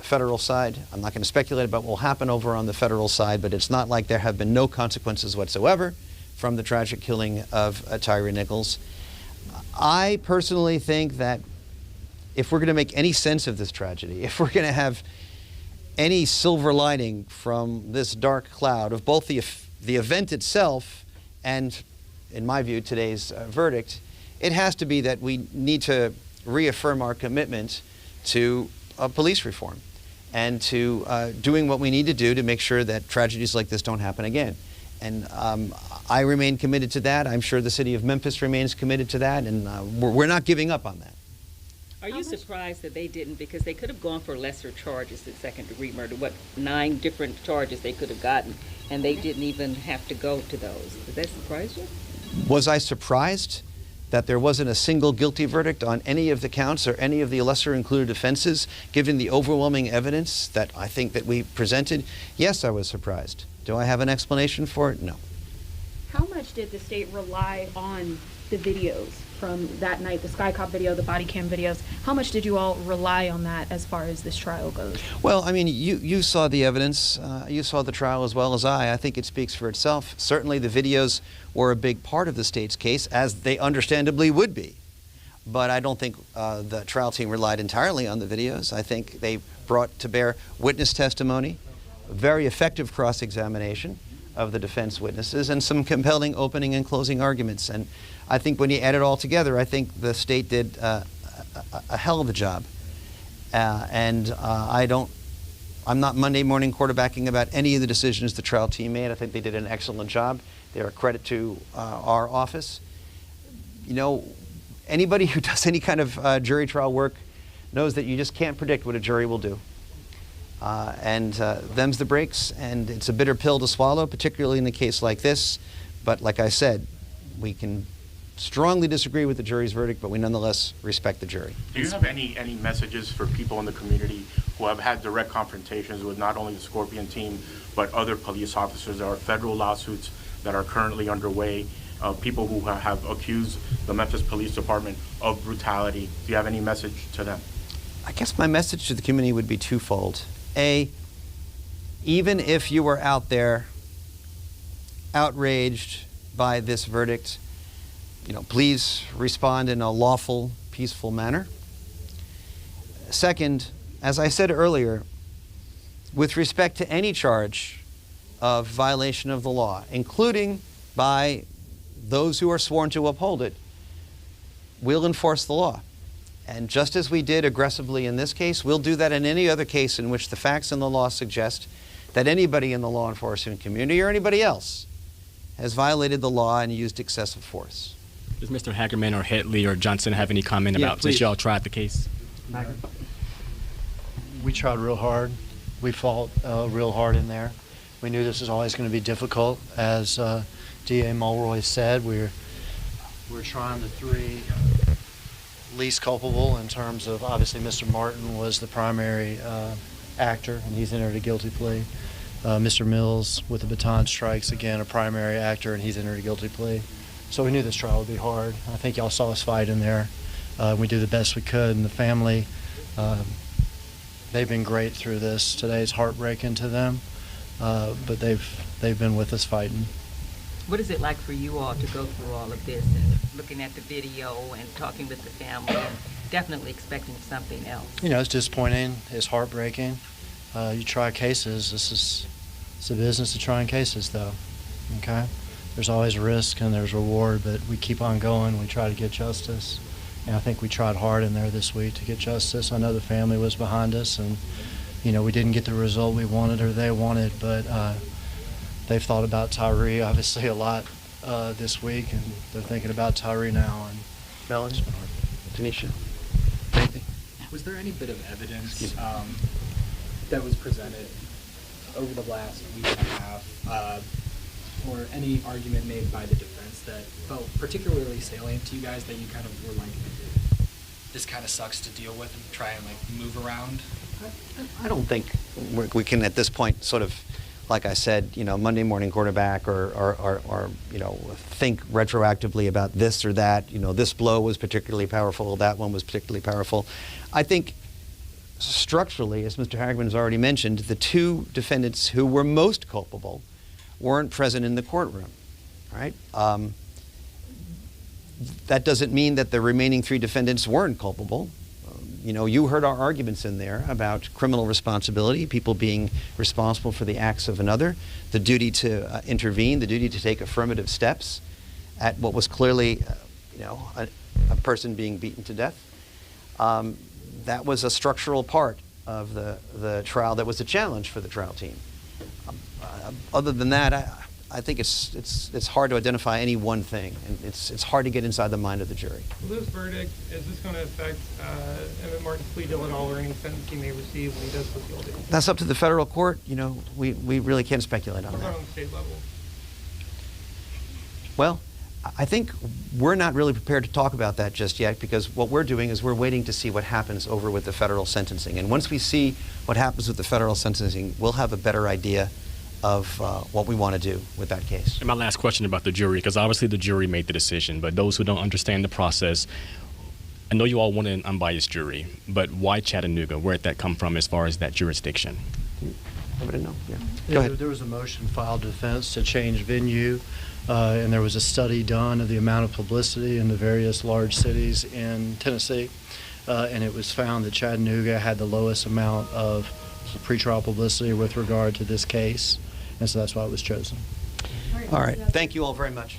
federal side. I'm not going to speculate about what will happen over on the federal side, but it's not like there have been no consequences whatsoever from the tragic killing of Tyre Nichols. I personally think that if we're going to make any sense of this tragedy, if we're going to have any silver lining from this dark cloud of both the event itself and, in my view, today's verdict, it has to be that we need to reaffirm our commitment to police reform and to doing what we need to do to make sure that tragedies like this don't happen again. And I remain committed to that. I'm sure the city of Memphis remains committed to that, and we're not giving up on that. Are you surprised that they didn't? Because they could have gone for lesser charges than second-degree murder. 9 different charges they could have gotten, and they didn't even have to go to those. Does that surprise you? Was I surprised that there wasn't a single guilty verdict on any of the counts or any of the lesser included offenses, given the overwhelming evidence that I think that we presented? Yes, I was surprised. Do I have an explanation for it? No. How much did the state rely on the videos from that night, the Sky Cop video, the body cam videos? How much did you all rely on that as far as this trial goes? Well, I mean, you saw the evidence. You saw the trial as well as I. I think it speaks for itself. Certainly the videos were a big part of the state's case, as they understandably would be. But I don't think the trial team relied entirely on the videos. I think they brought to bear witness testimony, very effective cross-examination of the defense witnesses, and some compelling opening and closing arguments. And I think when you add it all together, I think the state did a hell of a job. I'm not Monday morning quarterbacking about any of the decisions the trial team made. I think they did an excellent job. They're a credit to our office. Anybody who does any kind of jury trial work knows that you just can't predict what a jury will do. Them's the breaks, and it's a bitter pill to swallow, particularly in a case like this. But like I said, we can strongly disagree with the jury's verdict, but we nonetheless respect the jury. Do you have any messages for people in the community who have had direct confrontations with not only the Scorpion team, but other police officers? There are federal lawsuits that are currently underway, people who have accused the Memphis Police Department of brutality. Do you have any message to them? I guess my message to the community would be twofold. A, even if you were out there outraged by this verdict, please respond in a lawful, peaceful manner. Second, as I said earlier, with respect to any charge of violation of the law, including by those who are sworn to uphold it, we'll enforce the law. And just as we did aggressively in this case, we'll do that in any other case in which the facts and the law suggest that anybody in the law enforcement community or anybody else has violated the law and used excessive force. Does Mr. Hagerman or Headley or Johnson have any comment about since y'all tried the case? We tried real hard. We fought real hard in there. We knew this was always going to be difficult. As D.A. Mulroy said, we're trying the 3 least culpable in terms of, obviously, Mr. Martin was the primary actor, and he's entered a guilty plea. Mr. Mills, with the baton strikes, again, a primary actor, and he's entered a guilty plea. So we knew this trial would be hard. I think y'all saw us fight in there. We did the best we could, and the family, they've been great through this. Today's heartbreaking to them, but they've been with us fighting. What is it like for you all to go through all of this and looking at the video and talking with the family and definitely expecting something else? You know, it's disappointing. It's heartbreaking. You try cases. It's a business of trying cases, though. Okay? There's always risk and there's reward, but we keep on going. We try to get justice. And I think we tried hard in there this week to get justice. I know the family was behind us, and, you know, we didn't get the result we wanted or they wanted, but they've thought about Tyre obviously a lot this week, and they're thinking about Tyre now. And Melanie? Tanisha? Was there any bit of evidence that was presented over the last week and a half, or any argument made by the defense that felt particularly salient to you guys that you kind of were like, this kind of sucks to deal with and try and like move around? I don't think we can at this point sort of, like I said, you know, Monday morning quarterback or you know, think retroactively about this or that. You know, this blow was particularly powerful, that one was particularly powerful. I think structurally, as Mr. Hagman has already mentioned, the two defendants who were most culpable weren't present in the courtroom, right? That doesn't mean that the remaining three defendants weren't culpable. You know, you heard our arguments in there about criminal responsibility, people being responsible for the acts of another, the duty to intervene, the duty to take affirmative steps at what was clearly, you know, a person being beaten to death. That was a structural part of the trial that was a challenge for the trial team. Other than that, I think it's hard to identify any one thing, and it's hard to get inside the mind of the jury. Will this verdict, is this going to affect Emmett Martin's plea deal at all, or any sentence he may receive when he does plead guilty? That's up to the federal court. You know, we really can't speculate on What that. about on the state level? Well, I think we're not really prepared to talk about that just yet, because what we're doing is we're waiting to see what happens over with the federal sentencing. And once we see what happens with the federal sentencing, we'll have a better idea of what we want to do with that case. And my last question about the jury, because obviously the jury made the decision, but those who don't understand the process, I know you all want an unbiased jury, but why Chattanooga? Where did that come from as far as that jurisdiction? Everybody know? Yeah. Yeah, Go ahead. there was a motion filed to defense to change venue, and there was a study done of the amount of publicity in the various large cities in Tennessee, and it was found that Chattanooga had the lowest amount of pretrial publicity with regard to this case, and so that's why it was chosen. All right. Thank you all very much.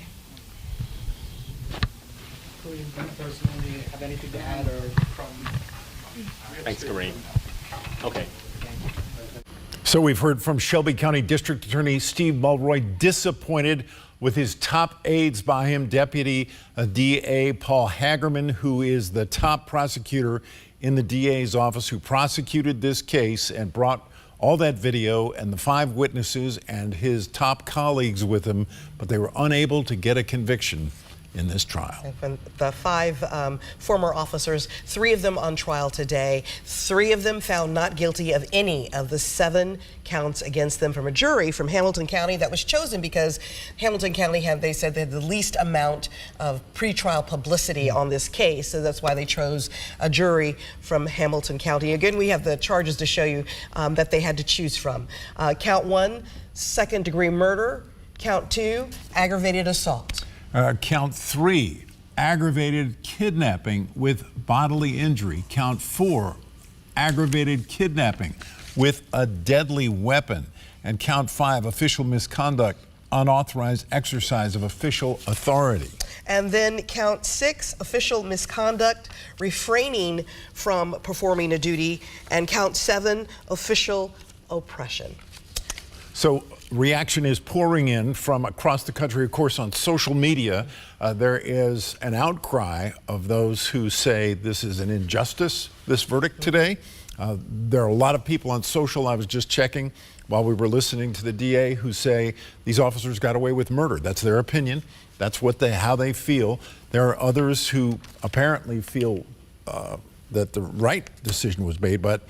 Do you personally have anything to add, or from? Thanks, Kareem. Okay. So we've heard from Shelby County District Attorney Steve Mulroy, disappointed with his top aides by him, Deputy DA Paul Hagerman, who is the top prosecutor in the DA's office, who prosecuted this case and brought all that video and the 5 witnesses and his top colleagues with him, but they were unable to get a conviction in this trial. And the 5 former officers, 3 of them on trial today, 3 of them found not guilty of any of the 7 counts against them from a jury from Hamilton County that was chosen because Hamilton County they said they had the least amount of pretrial publicity on this case, so that's why they chose a jury from Hamilton County. Again, we have the charges to show you that they had to choose from. Count 1, second-degree murder. Count 2, aggravated assault. Count 3, aggravated kidnapping with bodily injury. Count 4, aggravated kidnapping with a deadly weapon. And count 5, official misconduct, unauthorized exercise of official authority. And then count 6, official misconduct, refraining from performing a duty. And count 7, official oppression. So reaction is pouring in from across the country. Of course, on social media, there is an outcry of those who say this is an injustice, this verdict today. There are a lot of people on social, I was just checking while we were listening to the DA, who say these officers got away with murder. That's their opinion. That's how they feel. There are others who apparently feel that the right decision was made, but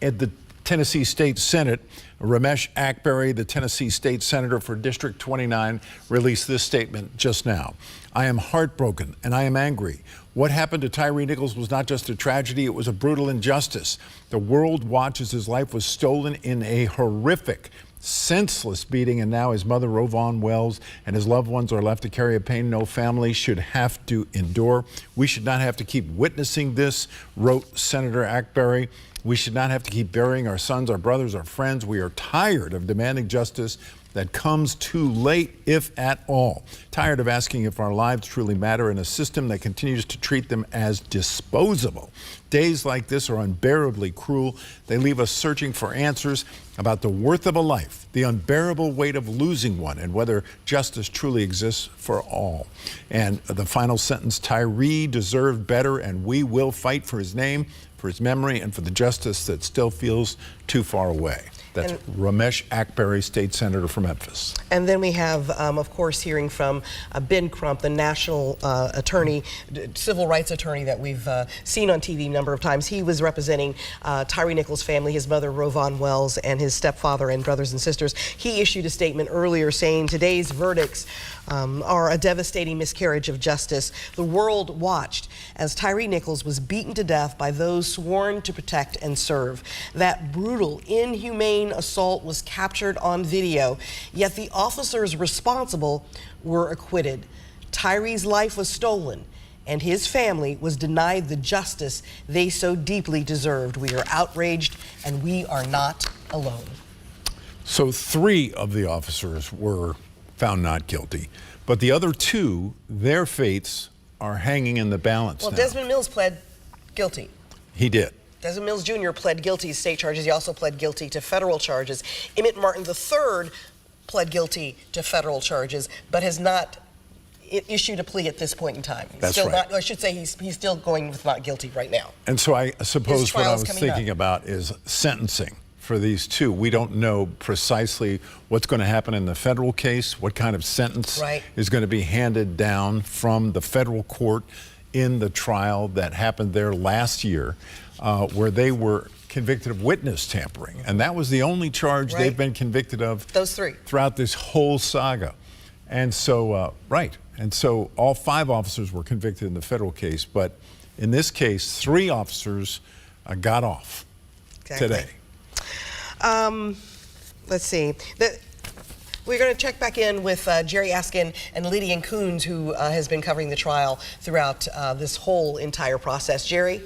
at the Tennessee State Senate. Ramesh Akbari, the Tennessee State Senator for District 29, released this statement just now. I am heartbroken and I am angry. What happened to Tyre Nichols was not just a tragedy, it was a brutal injustice. The world watched as his life was stolen in a horrific, senseless beating, and now his mother, Rovon Wells, and his loved ones are left to carry a pain no family should have to endure. We should not have to keep witnessing this, wrote Senator Akbari. We should not have to keep burying our sons, our brothers, our friends. We are tired of demanding justice that comes too late, if at all. Tired of asking if our lives truly matter in a system that continues to treat them as disposable. Days like this are unbearably cruel. They leave us searching for answers about the worth of a life, the unbearable weight of losing one, and whether justice truly exists for all. And the final sentence, Tyre deserved better, and we will fight for his name, for his memory, and for the justice that still feels too far away. That's Ramesh Akbari, State Senator from Memphis. And then we have, of course, hearing from Ben Crump, the national attorney, civil rights attorney that we've seen on TV a number of times. He was representing Tyre Nichols' family, his mother, Rovon Wells, and his stepfather and brothers and sisters. He issued a statement earlier saying today's verdicts are a devastating miscarriage of justice. The world watched as Tyre Nichols was beaten to death by those sworn to protect and serve. That brutal, inhumane assault was captured on video, yet the officers responsible were acquitted. Tyre's life was stolen, and his family was denied the justice they so deeply deserved. We are outraged, and we are not alone. So 3 of the officers were found not guilty, but the other 2, their fates are hanging in the balance now. Desmond Mills pled guilty. He did. Desmond Mills Jr. pled guilty to state charges. He also pled guilty to federal charges. Emmett Martin III pled guilty to federal charges, but has not issued a plea at this point in time. That's still right. Not, I should say he's still going with not guilty right now. And so I suppose what I was thinking about is sentencing for these 2. We don't know precisely what's going to happen in the federal case, what kind of sentence is going to be handed down from the federal court in the trial that happened there last year, where they were convicted of witness tampering. And that was the only charge they've been convicted of those 3 throughout this whole saga. And so, and so all 5 officers were convicted in the federal case, but in this case, 3 officers got off today. Let's see. We're going to check back in with Jerry Askin and Lydian Coons, who has been covering the trial throughout this whole entire process. Jerry?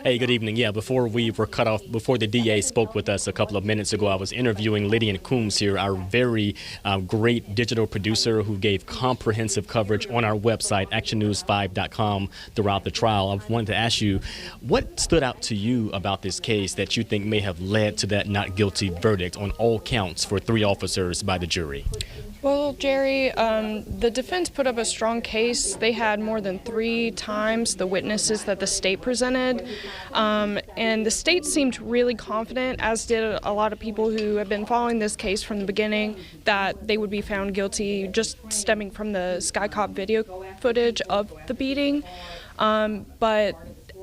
Hey, good evening. Yeah, before we were cut off, before the DA spoke with us a couple of minutes ago, I was interviewing Lydian Coombs here, our very great digital producer who gave comprehensive coverage on our website, actionnews5.com, throughout the trial. I wanted to ask you, what stood out to you about this case that you think may have led to that not guilty verdict on all counts for 3 officers by the jury? Well, Jerry, the defense put up a strong case. They had more than 3 times the witnesses that the state presented. And the state seemed really confident, as did a lot of people who have been following this case from the beginning, that they would be found guilty just stemming from the Sky Cop video footage of the beating. But,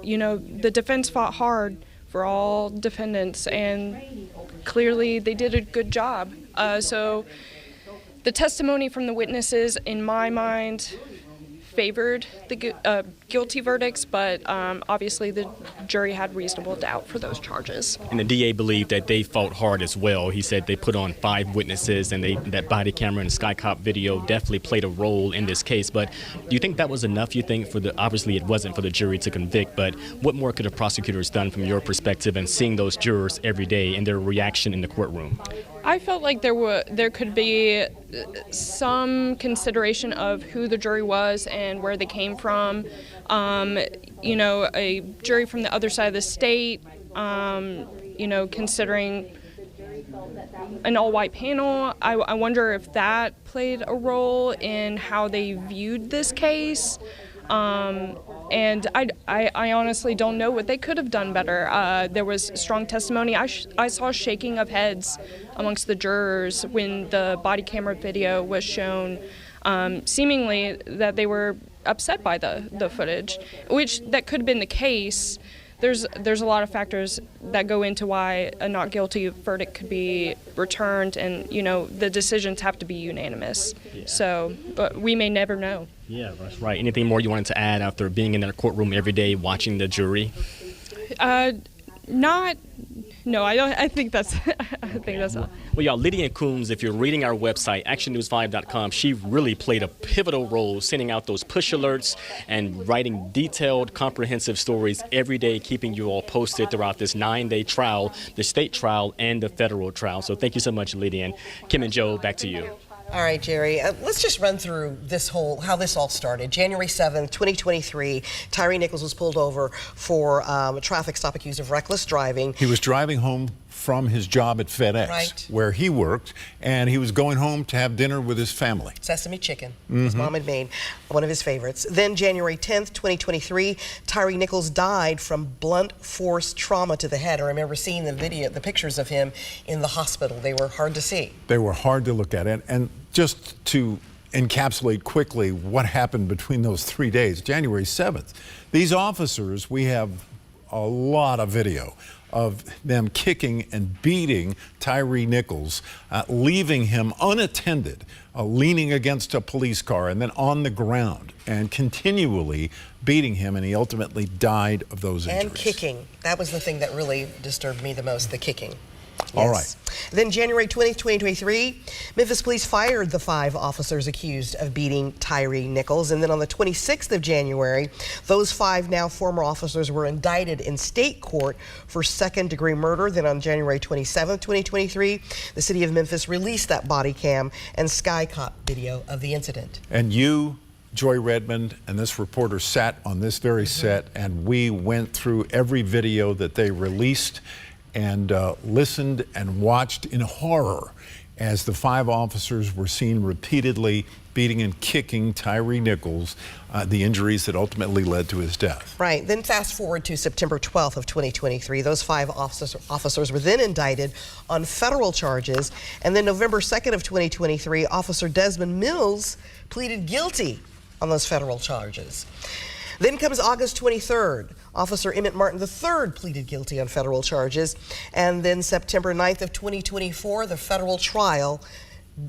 you know, the defense fought hard for all defendants, and clearly they did a good job. So the testimony from the witnesses, in my mind, favored the guilty verdicts, but obviously the jury had reasonable doubt for those charges. And the DA believed that they fought hard as well. He said they put on 5 witnesses, and that body camera and Sky Cop video definitely played a role in this case. But do you think that was enough, you think, obviously it wasn't for the jury to convict, but what more could the prosecutors done from your perspective and seeing those jurors every day and their reaction in the courtroom? I felt like there could be some consideration of who the jury was and where they came from. You know, a jury from the other side of the state, you know, considering an all-white panel. I wonder if that played a role in how they viewed this case. And I honestly don't know what they could have done better. There was strong testimony. I saw shaking of heads amongst the jurors when the body camera video was shown, seemingly that they were upset by the footage, which that could have been the case. there's a lot of factors that go into why a not guilty verdict could be returned, and the decisions have to be unanimous. Yeah. So, but we may never know. Yeah, that's right. Anything more you wanted to add after being in that courtroom every day watching the jury? No, I don't. I think that's. I think that's all. Well, y'all, Lydia Coombs, if you're reading our website, actionnews5.com, she really played a pivotal role sending out those push alerts and writing detailed, comprehensive stories every day, keeping you all posted throughout this 9-day trial, the state trial and the federal trial. So thank you so much, Lydia. And Kim and Joe, back to you. All right, Jerry, let's just run through how this all started. January 7th, 2023, Tyre Nichols was pulled over for a traffic stop accused of reckless driving. He was driving home from his job at FedEx, right, where he worked, and he was going home to have dinner with his family. Sesame chicken. His mom had made one of his favorites. Then January 10th, 2023, Tyre Nichols died from blunt force trauma to the head. I remember seeing the pictures of him in the hospital. They were hard to see. They were hard to look at. And just to encapsulate quickly what happened between those 3 days, January 7th, these officers, we have a lot of video of them kicking and beating Tyre Nichols, leaving him unattended, leaning against a police car and then on the ground, and continually beating him, and he ultimately died of those injuries. And kicking. That was the thing that really disturbed me the most, the kicking. Yes. All right. Then January 20th, 2023, Memphis police fired the 5 officers accused of beating Tyre Nichols. And then on the 26th of January, those 5 now former officers were indicted in state court for second-degree murder. Then on January 27th, 2023, the city of Memphis released that body cam and sky cop video of the incident. And you, Joy Redmond, and this reporter sat on this very set, and we went through every video that they released and listened and watched in horror as the 5 officers were seen repeatedly beating and kicking Tyre Nichols, the injuries that ultimately led to his death. Right. Then fast forward to September 12th of 2023. Those 5 officers were then indicted on federal charges. And then November 2nd of 2023, Officer Desmond Mills pleaded guilty on those federal charges. Then comes August 23rd. Officer Emmett Martin III pleaded guilty on federal charges. And then September 9th of 2024, the federal trial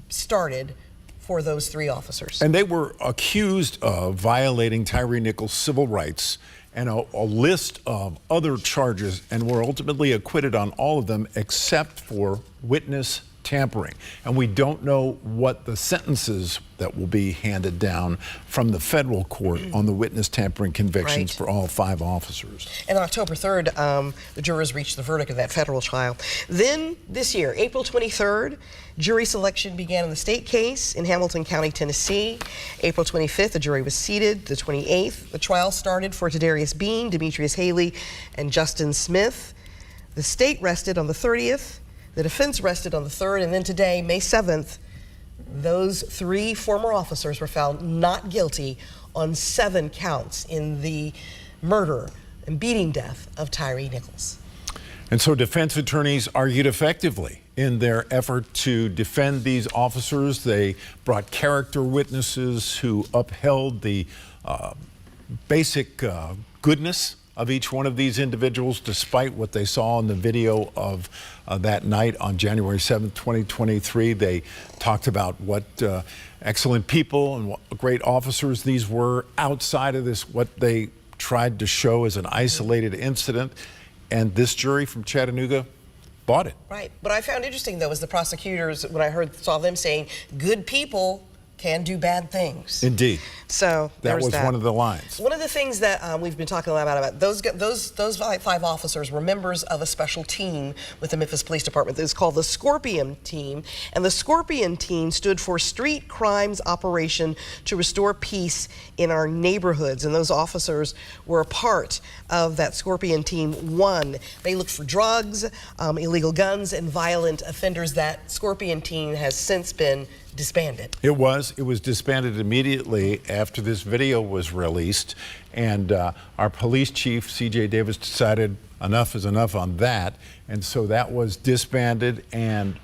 started for those 3 officers. And they were accused of violating Tyre Nichols' civil rights and a list of other charges, and were ultimately acquitted on all of them except for witness tampering. And we don't know what the sentences that will be handed down from the federal court on the witness tampering convictions for all 5 officers. And on October 3rd, the jurors reached the verdict of that federal trial. Then this year, April 23rd, jury selection began in the state case in Hamilton County, Tennessee. April 25th, the jury was seated. The 28th, the trial started for Tadarius Bean, Demetrius Haley, and Justin Smith. The state rested on the 30th. The defense rested on the 3rd, and then today, May 7th, those 3 former officers were found not guilty on 7 counts in the murder and beating death of Tyre Nichols. And so defense attorneys argued effectively in their effort to defend these officers. They brought character witnesses who upheld the basic goodness of each one of these individuals, despite what they saw in the video of that night on January 7th, 2023. They talked about what excellent people and what great officers these were outside of this, what they tried to show as an isolated incident. And this jury from Chattanooga bought it. Right. What I found interesting, though, is the prosecutors, when I saw them saying, good people can do bad things. Indeed. So that was one of the lines. One of the things that we've been talking a lot about those 5 officers were members of a special team with the Memphis Police Department. It's called the Scorpion Team, and the Scorpion Team stood for Street Crimes Operation to Restore Peace in Our Neighborhoods. And those officers were a part of that Scorpion Team 1. They looked for drugs, illegal guns, and violent offenders. That Scorpion Team has since been disbanded. It was disbanded immediately after this video was released, and our police chief, C.J. Davis, decided enough is enough on that, and so that was disbanded, and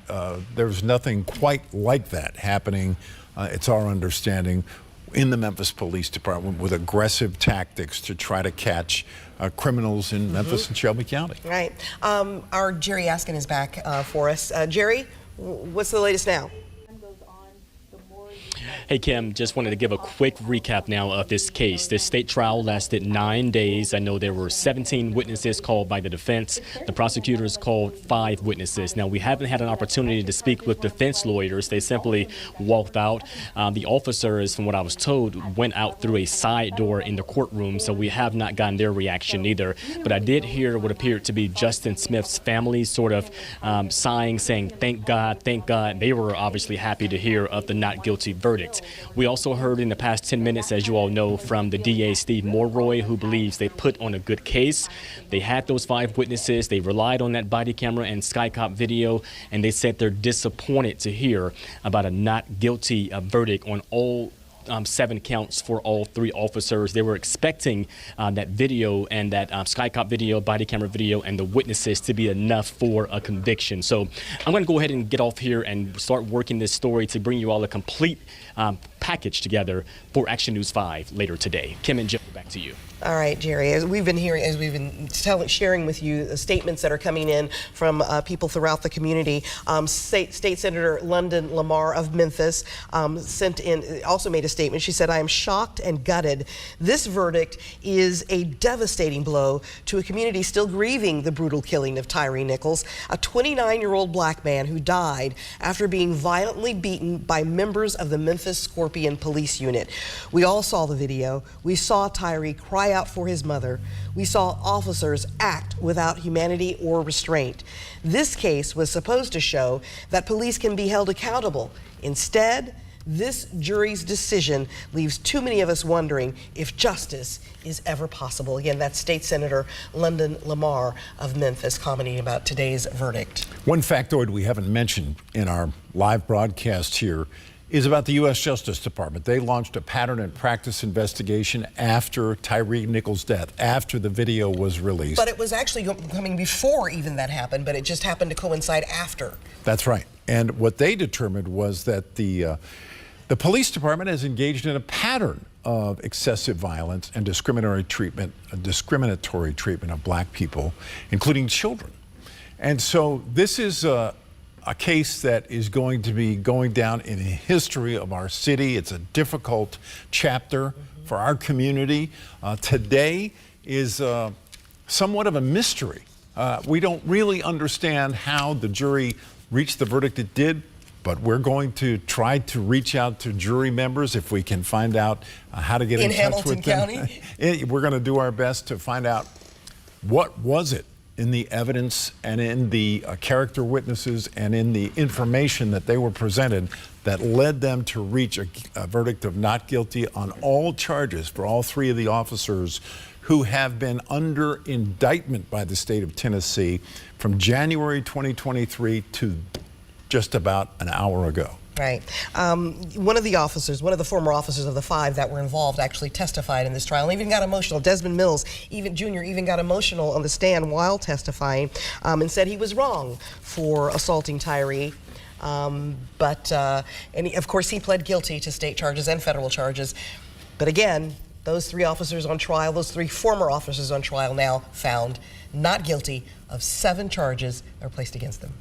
there's nothing quite like that happening, it's our understanding, in the Memphis Police Department with aggressive tactics to try to catch criminals in Memphis and Shelby County. Right. Our Jerry Askin is back for us. Jerry, what's the latest now? Hey, Kim, just wanted to give a quick recap now of this case. This state trial lasted 9 days. I know there were 17 witnesses called by the defense. The prosecutors called 5 witnesses. Now, we haven't had an opportunity to speak with defense lawyers. They simply walked out. The officers, from what I was told, went out through a side door in the courtroom, so we have not gotten their reaction either. But I did hear what appeared to be Justin Smith's family sort of sighing, saying, thank God, thank God. They were obviously happy to hear of the not guilty verdict. We also heard in the past 10 minutes, as you all know, from the DA, Steve Morroy, who believes they put on a good case. They had those 5 witnesses. They relied on that body camera and SkyCop video, and they said they're disappointed to hear about a not guilty verdict on all 7 counts for all 3 officers. They were expecting that video and that SkyCop video, body camera video, and the witnesses to be enough for a conviction. So I'm going to go ahead and get off here and start working this story to bring you all a complete package together for Action News 5 later today. Kim and Jim, back to you. All right, Jerry, as we've been sharing with you the statements that are coming in from people throughout the community, State Senator London Lamar of Memphis also made a statement. She said, I am shocked and gutted. This verdict is a devastating blow to a community still grieving the brutal killing of Tyre Nichols, a 29-year-old black man who died after being violently beaten by members of the Memphis Scorpion Police Unit. We all saw the video. We saw Tyre cry out for his mother. We saw officers act without humanity or restraint. This case was supposed to show that police can be held accountable. Instead, this jury's decision leaves too many of us wondering if justice is ever possible. Again, that's State Senator London Lamar of Memphis commenting about today's verdict. One factoid we haven't mentioned in our live broadcast here is about the U.S. Justice Department. They launched a pattern and practice investigation after Tyre Nichols' death, after the video was released. But it was actually coming before even that happened, but it just happened to coincide after. That's right. And what they determined was that the police department has engaged in a pattern of excessive violence and discriminatory treatment of black people, including children. And so this is a case that is going to be going down in the history of our city. It's a difficult chapter for our community. Today is somewhat of a mystery. We don't really understand how the jury reached the verdict it did, but we're going to try to reach out to jury members if we can find out how to get in touch with them. County? We're going to do our best to find out what was it in the evidence and in the character witnesses and in the information that they were presented that led them to reach a verdict of not guilty on all charges for all 3 of the officers who have been under indictment by the state of Tennessee from January 2023 to just about an hour ago. Right. One of the former officers of the 5 that were involved actually testified in this trial and even got emotional. Desmond Mills, Jr., even got emotional on the stand while testifying and said he was wrong for assaulting Tyre. And of course, he pled guilty to state charges and federal charges. But again, those 3 officers on trial, those 3 former officers on trial now found not guilty of 7 charges that were placed against them.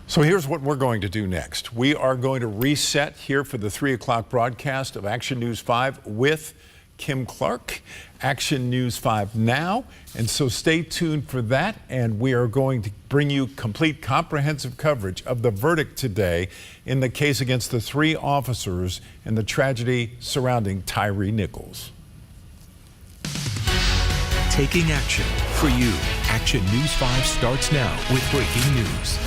So here's what we're going to do next. We are going to reset here for the 3 o'clock broadcast of Action News 5 with Kim Clark, Action News 5 now. And so stay tuned for that. And we are going to bring you complete comprehensive coverage of the verdict today in the case against the 3 officers in the tragedy surrounding Tyre Nichols. Taking action for you. Action News 5 starts now with breaking news.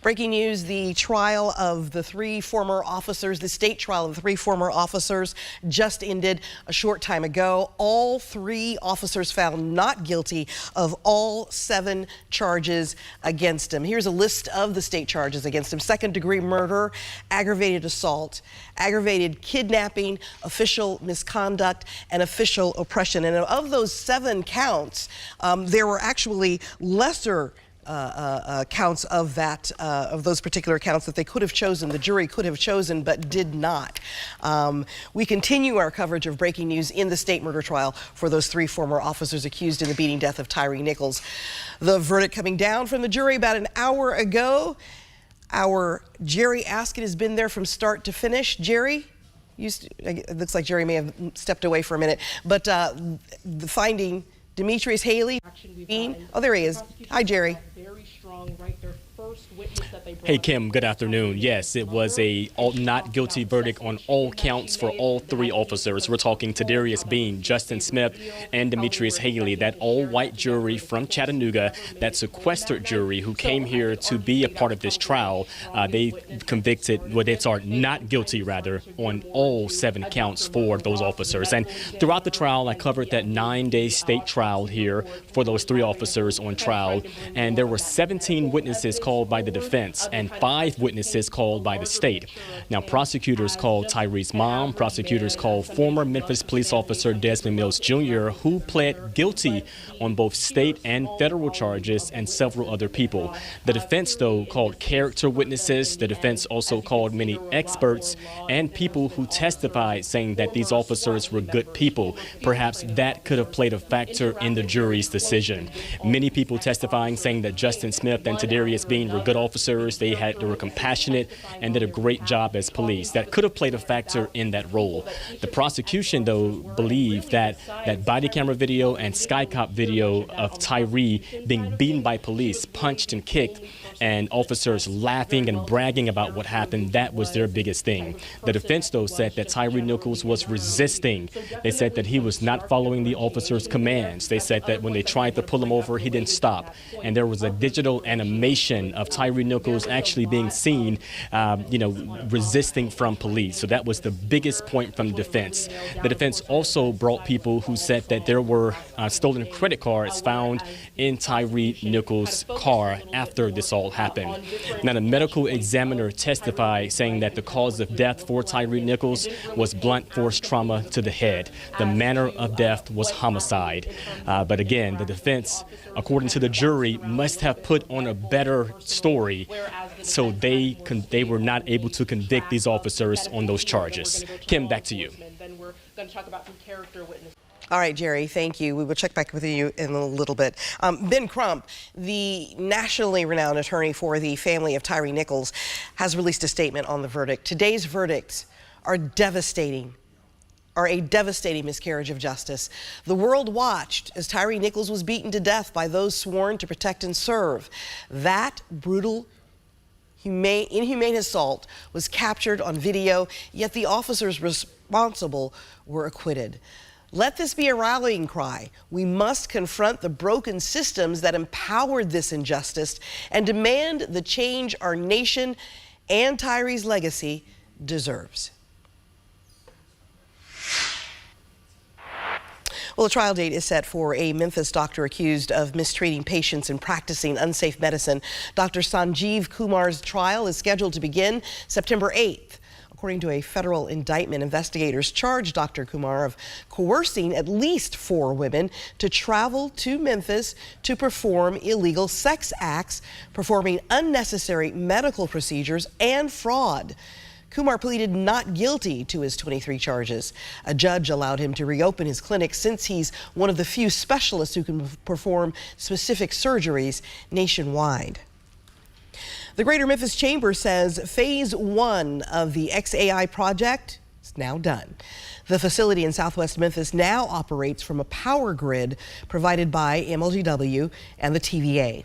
Breaking news, the trial of the 3 former officers, the state trial of the 3 former officers just ended a short time ago. All 3 officers found not guilty of all 7 charges against them. Here's a list of the state charges against them: 2nd-degree murder, aggravated assault, aggravated kidnapping, official misconduct, and official oppression. And of those 7 counts, there were actually lesser counts of that of those particular counts that they could have chosen, the jury could have chosen, but did not. We continue our coverage of breaking news in the state murder trial for those 3 former officers accused in the beating death of Tyre Nichols. The verdict coming down from the jury about an hour ago. Our Jerry Askin has been there from start to finish. Jerry, it looks like Jerry may have stepped away for a minute, but the finding, Demetrius Haley. Oh, there he is. Hi, Jerry. Very strong, right? Their first witness that they brought. Hey, Kim, good afternoon. Yes, it was a not guilty verdict on all counts for all 3 officers. We're talking Tadarius Bean, Justin Smith, and Demetrius Haley, that all-white jury from Chattanooga, that sequestered jury who came here to be a part of this trial. They convicted, well, they are not guilty, rather, on all 7 counts for those officers. And throughout the trial, I covered that 9-day state trial here for those 3 officers on trial. And there were 17 witnesses called by the defense and 5 witnesses called by the state. Now, prosecutors called Tyre's mom, prosecutors called former Memphis police officer Desmond Mills Jr., who pled guilty on both state and federal charges, and several other people. The defense, though, called character witnesses. The defense also called many experts and people who testified, saying that these officers were good people. Perhaps that could have played a factor in the jury's decision. Many people testifying, saying that Justin Smith and Tadarius Bean were good officers. They were compassionate and did a great job as police. That could have played a factor in that role. The prosecution, though, believed that body camera video and sky cop video of Tyre being beaten by police, punched and kicked, and officers laughing and bragging about what happened, that was their biggest thing. The defense, though, said that Tyre Nichols was resisting. They said that he was not following the officers' commands. They said that when they tried to pull him over, he didn't stop. And there was a digital animation of Tyre Nichols actually being seen, resisting from police. So that was the biggest point from the defense. The defense also brought people who said that there were stolen credit cards found in Tyre Nichols' car after this all happened. Now, the medical examiner testified, saying that the cause of death for Tyre Nichols was blunt force trauma to the head. The manner of death was homicide. But again, the defense, according to the jury, must have put on a better story, so they were not able to convict these officers on those charges. Kim, back to you. Then we're going to talk about some character witnesses. All right, Jerry, thank you. We will check back with you in a little bit. Ben Crump, the nationally renowned attorney for the family of Tyre Nichols, has released a statement on the verdict. Today's verdicts are a devastating miscarriage of justice. The world watched as Tyre Nichols was beaten to death by those sworn to protect and serve. That brutal, inhumane assault was captured on video, yet the officers responsible were acquitted. Let this be a rallying cry. We must confront the broken systems that empowered this injustice and demand the change our nation and Tyre's legacy deserves. Well, a trial date is set for a Memphis doctor accused of mistreating patients and practicing unsafe medicine. Dr. Sanjeev Kumar's trial is scheduled to begin September 8th. According to a federal indictment, investigators charged Dr. Kumar of coercing at least 4 women to travel to Memphis to perform illegal sex acts, performing unnecessary medical procedures, and fraud. Kumar pleaded not guilty to his 23 charges. A judge allowed him to reopen his clinic since he's one of the few specialists who can perform specific surgeries nationwide. The Greater Memphis Chamber says phase 1 of the XAI project is now done. The facility in Southwest Memphis now operates from a power grid provided by MLGW and the TVA.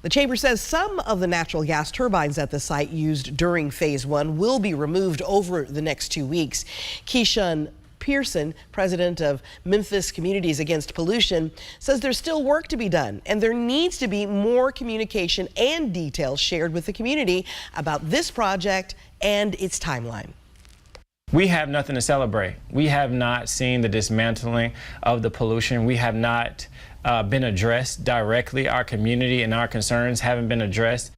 The chamber says some of the natural gas turbines at the site used during phase 1 will be removed over the next 2 weeks. Keishun Pearson, president of Memphis Communities Against Pollution, says there's still work to be done and there needs to be more communication and details shared with the community about this project and its timeline. We have nothing to celebrate. We have not seen the dismantling of the pollution. We have not been addressed directly. Our community and our concerns haven't been addressed.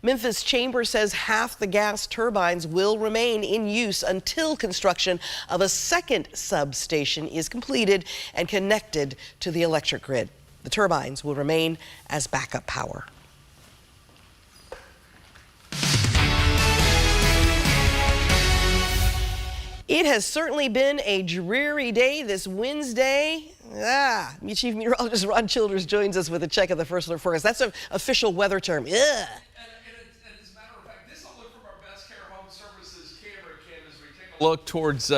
Memphis Chamber says half the gas turbines will remain in use until construction of a second substation is completed and connected to the electric grid. The turbines will remain as backup power. It has certainly been a dreary day this Wednesday. Chief Meteorologist Ron Childers joins us with a check of the first alert forecast. That's an official weather term. And as a matter of fact, this is a look from our Best Care Home Services camera cam as we take a look towards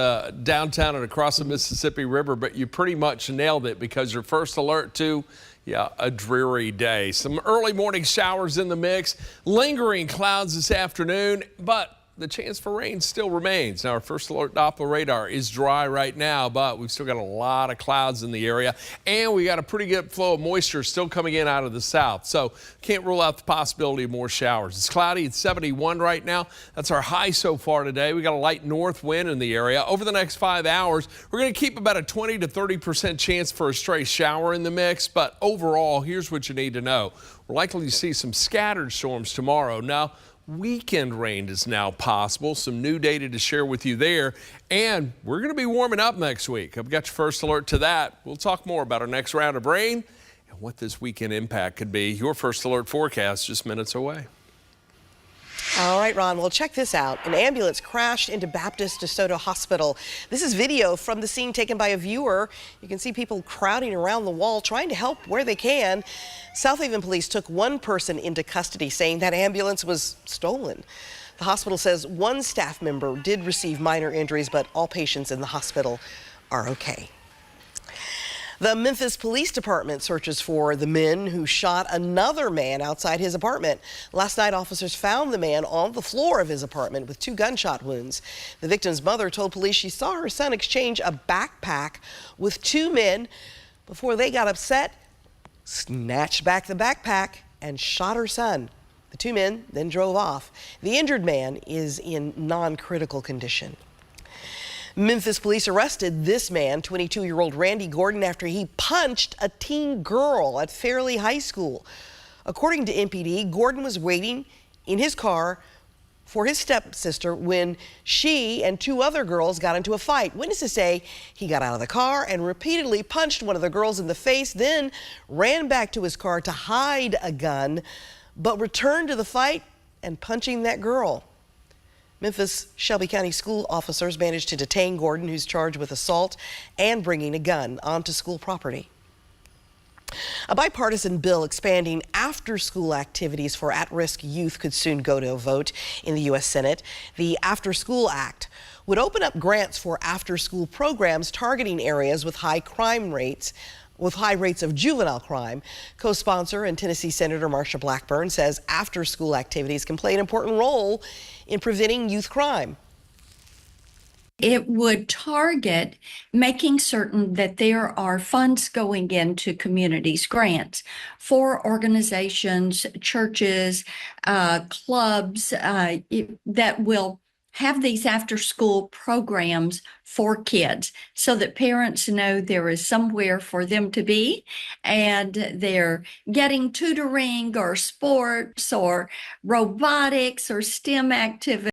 downtown and across the Mississippi River. But you pretty much nailed it because your first alert to, a dreary day. Some early morning showers in the mix, lingering clouds this afternoon, but the chance for rain still remains. Now, our first alert Doppler radar is dry right now, but we've still got a lot of clouds in the area, and we got a pretty good flow of moisture still coming in out of the south. So can't rule out the possibility of more showers. It's cloudy. It's 71 right now. That's our high so far today. We got a light north wind in the area. Over the next 5 hours, we're going to keep about a 20 to 30% chance for a stray shower in the mix. But overall, here's what you need to know. We're likely to see some scattered storms tomorrow. Now, weekend rain is now possible. Some new data to share with you there. And we're going to be warming up next week. I've got your first alert to that. We'll talk more about our next round of rain and what this weekend impact could be. Your first alert forecast just minutes away. All right, Ron, well, check this out. An ambulance crashed into Baptist DeSoto Hospital. This is video from the scene taken by a viewer. You can see people crowding around the wall trying to help where they can. Southaven police took one person into custody, saying that ambulance was stolen. The hospital says one staff member did receive minor injuries, but all patients in the hospital are okay. The Memphis Police Department searches for the men who shot another man outside his apartment. Last night, officers found the man on the floor of his apartment with 2 gunshot wounds. The victim's mother told police she saw her son exchange a backpack with 2 men before they got upset, snatched back the backpack, and shot her son. The 2 men then drove off. The injured man is in non-critical condition. Memphis police arrested this man, 22-year-old Randy Gordon, after he punched a teen girl at Fairleigh High School. According to MPD, Gordon was waiting in his car for his stepsister when she and 2 other girls got into a fight. Witnesses say he got out of the car and repeatedly punched one of the girls in the face, then ran back to his car to hide a gun, but returned to the fight and punching that girl. Memphis Shelby County school officers managed to detain Gordon, who's charged with assault and bringing a gun onto school property. A bipartisan bill expanding after-school activities for at-risk youth could soon go to a vote in the U.S. Senate. The After School Act would open up grants for after-school programs targeting areas with high rates of juvenile crime. Co-sponsor and Tennessee Senator Marsha Blackburn says after-school activities can play an important role in preventing youth crime. It would target making certain that there are funds going into communities, grants for organizations, churches, clubs that will have these after-school programs for kids so that parents know there is somewhere for them to be and they're getting tutoring or sports or robotics or STEM activities.